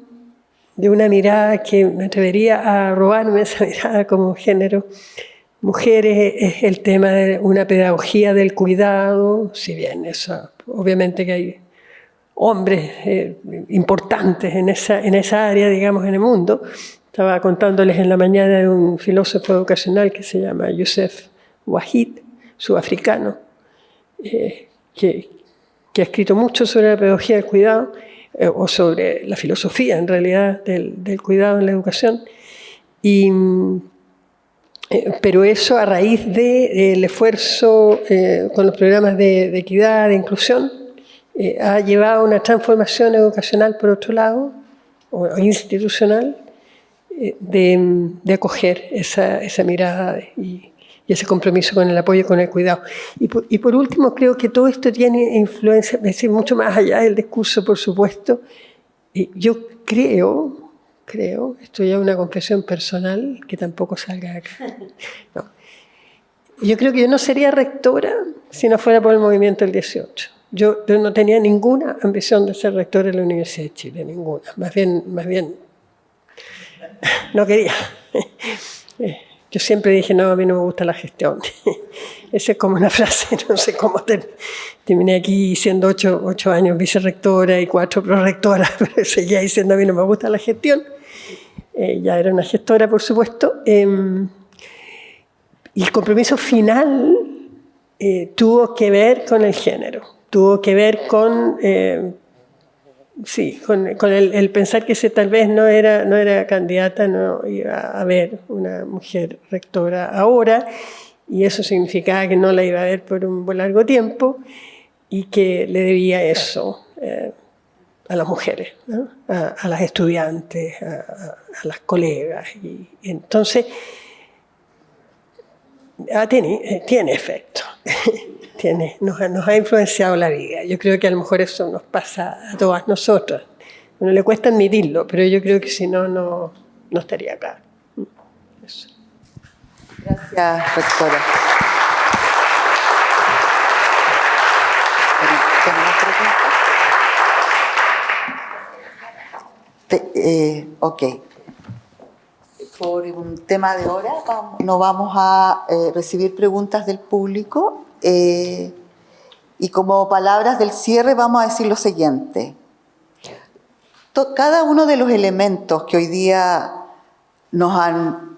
de una mirada que me atrevería a robarme esa mirada como género. Mujeres es el tema de una pedagogía del cuidado, si bien eso, obviamente que hay hombres importantes en esa área, digamos, en el mundo. Estaba contándoles en la mañana de un filósofo educacional que se llama Youssef Wahid, sudafricano, que ha escrito mucho sobre la pedagogía del cuidado, o sobre la filosofía, en realidad, del cuidado en la educación. Pero eso a raíz del esfuerzo con los programas de equidad, de inclusión, ha llevado a una transformación educacional, por otro lado, o institucional, de acoger esa mirada y ese compromiso con el apoyo y con el cuidado. Y por último, creo que todo esto tiene influencia, es decir, mucho más allá del discurso, por supuesto. Yo creo, esto ya es una confesión personal, que tampoco salga de acá. No. Yo creo que yo no sería rectora si no fuera por el movimiento del 18. Yo no tenía ninguna ambición de ser rectora de la Universidad de Chile, ninguna. Más bien, no quería. Yo siempre dije, no, a mí no me gusta la gestión. Esa es como una frase, no sé cómo terminé aquí siendo 8 años vicerrectora y 4 prorectora, pero seguía diciendo, a mí no me gusta la gestión. Ya era una gestora, por supuesto. Y el compromiso final tuvo que ver con el género, tuvo que ver con el pensar que tal vez no era candidata, no iba a haber una mujer rectora ahora, y eso significaba que no la iba a ver por un largo tiempo, y que le debía eso a las mujeres, ¿no? a las estudiantes, a las colegas. Y entonces tiene efecto. Nos ha influenciado la vida. Yo creo que a lo mejor eso nos pasa a todas nosotras. Bueno, le cuesta admitirlo, pero yo creo que si no estaría acá. Eso. Gracias, rectora. Ok. Por un tema de hora no vamos a recibir preguntas del público y como palabras del cierre vamos a decir lo siguiente. Cada uno de los elementos que hoy día nos han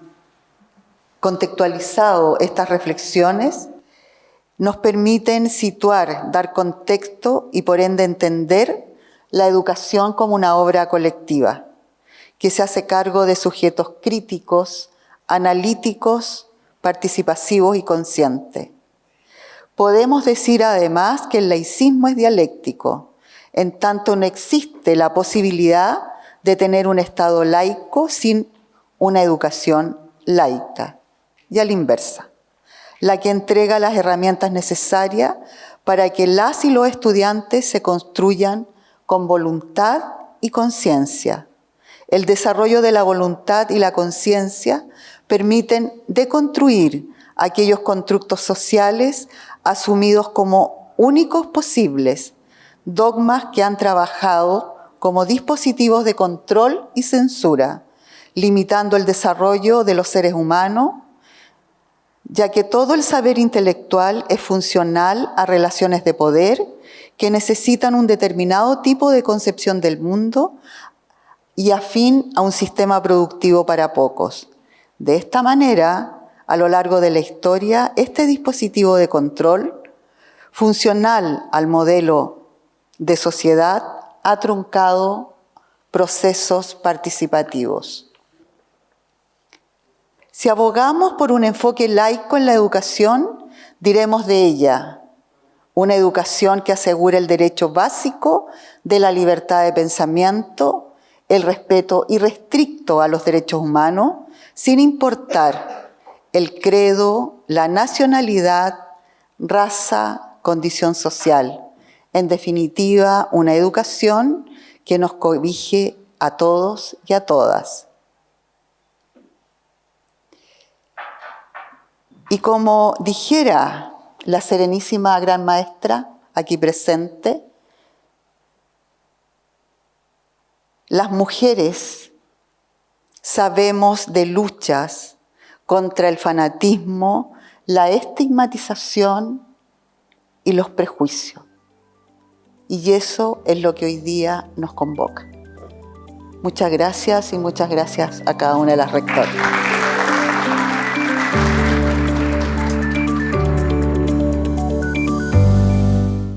contextualizado estas reflexiones nos permiten situar, dar contexto y por ende entender la educación como una obra colectiva que se hace cargo de sujetos críticos, analíticos, participativos y conscientes. Podemos decir además que el laicismo es dialéctico, en tanto no existe la posibilidad de tener un Estado laico sin una educación laica, y a la inversa, la que entrega las herramientas necesarias para que las y los estudiantes se construyan con voluntad y conciencia. El desarrollo de la voluntad y la conciencia permiten deconstruir aquellos constructos sociales asumidos como únicos posibles, dogmas que han trabajado como dispositivos de control y censura, limitando el desarrollo de los seres humanos, ya que todo el saber intelectual es funcional a relaciones de poder que necesitan un determinado tipo de concepción del mundo y afín a un sistema productivo para pocos. De esta manera, a lo largo de la historia, este dispositivo de control, funcional al modelo de sociedad, ha truncado procesos participativos. Si abogamos por un enfoque laico en la educación, diremos de ella una educación que asegure el derecho básico de la libertad de pensamiento, el respeto irrestricto a los derechos humanos, sin importar el credo, la nacionalidad, raza, condición social. En definitiva, una educación que nos cobije a todos y a todas. Y como dijera la serenísima gran maestra aquí presente, las mujeres sabemos de luchas contra el fanatismo, la estigmatización y los prejuicios. Y eso es lo que hoy día nos convoca. Muchas gracias y muchas gracias a cada una de las rectoras.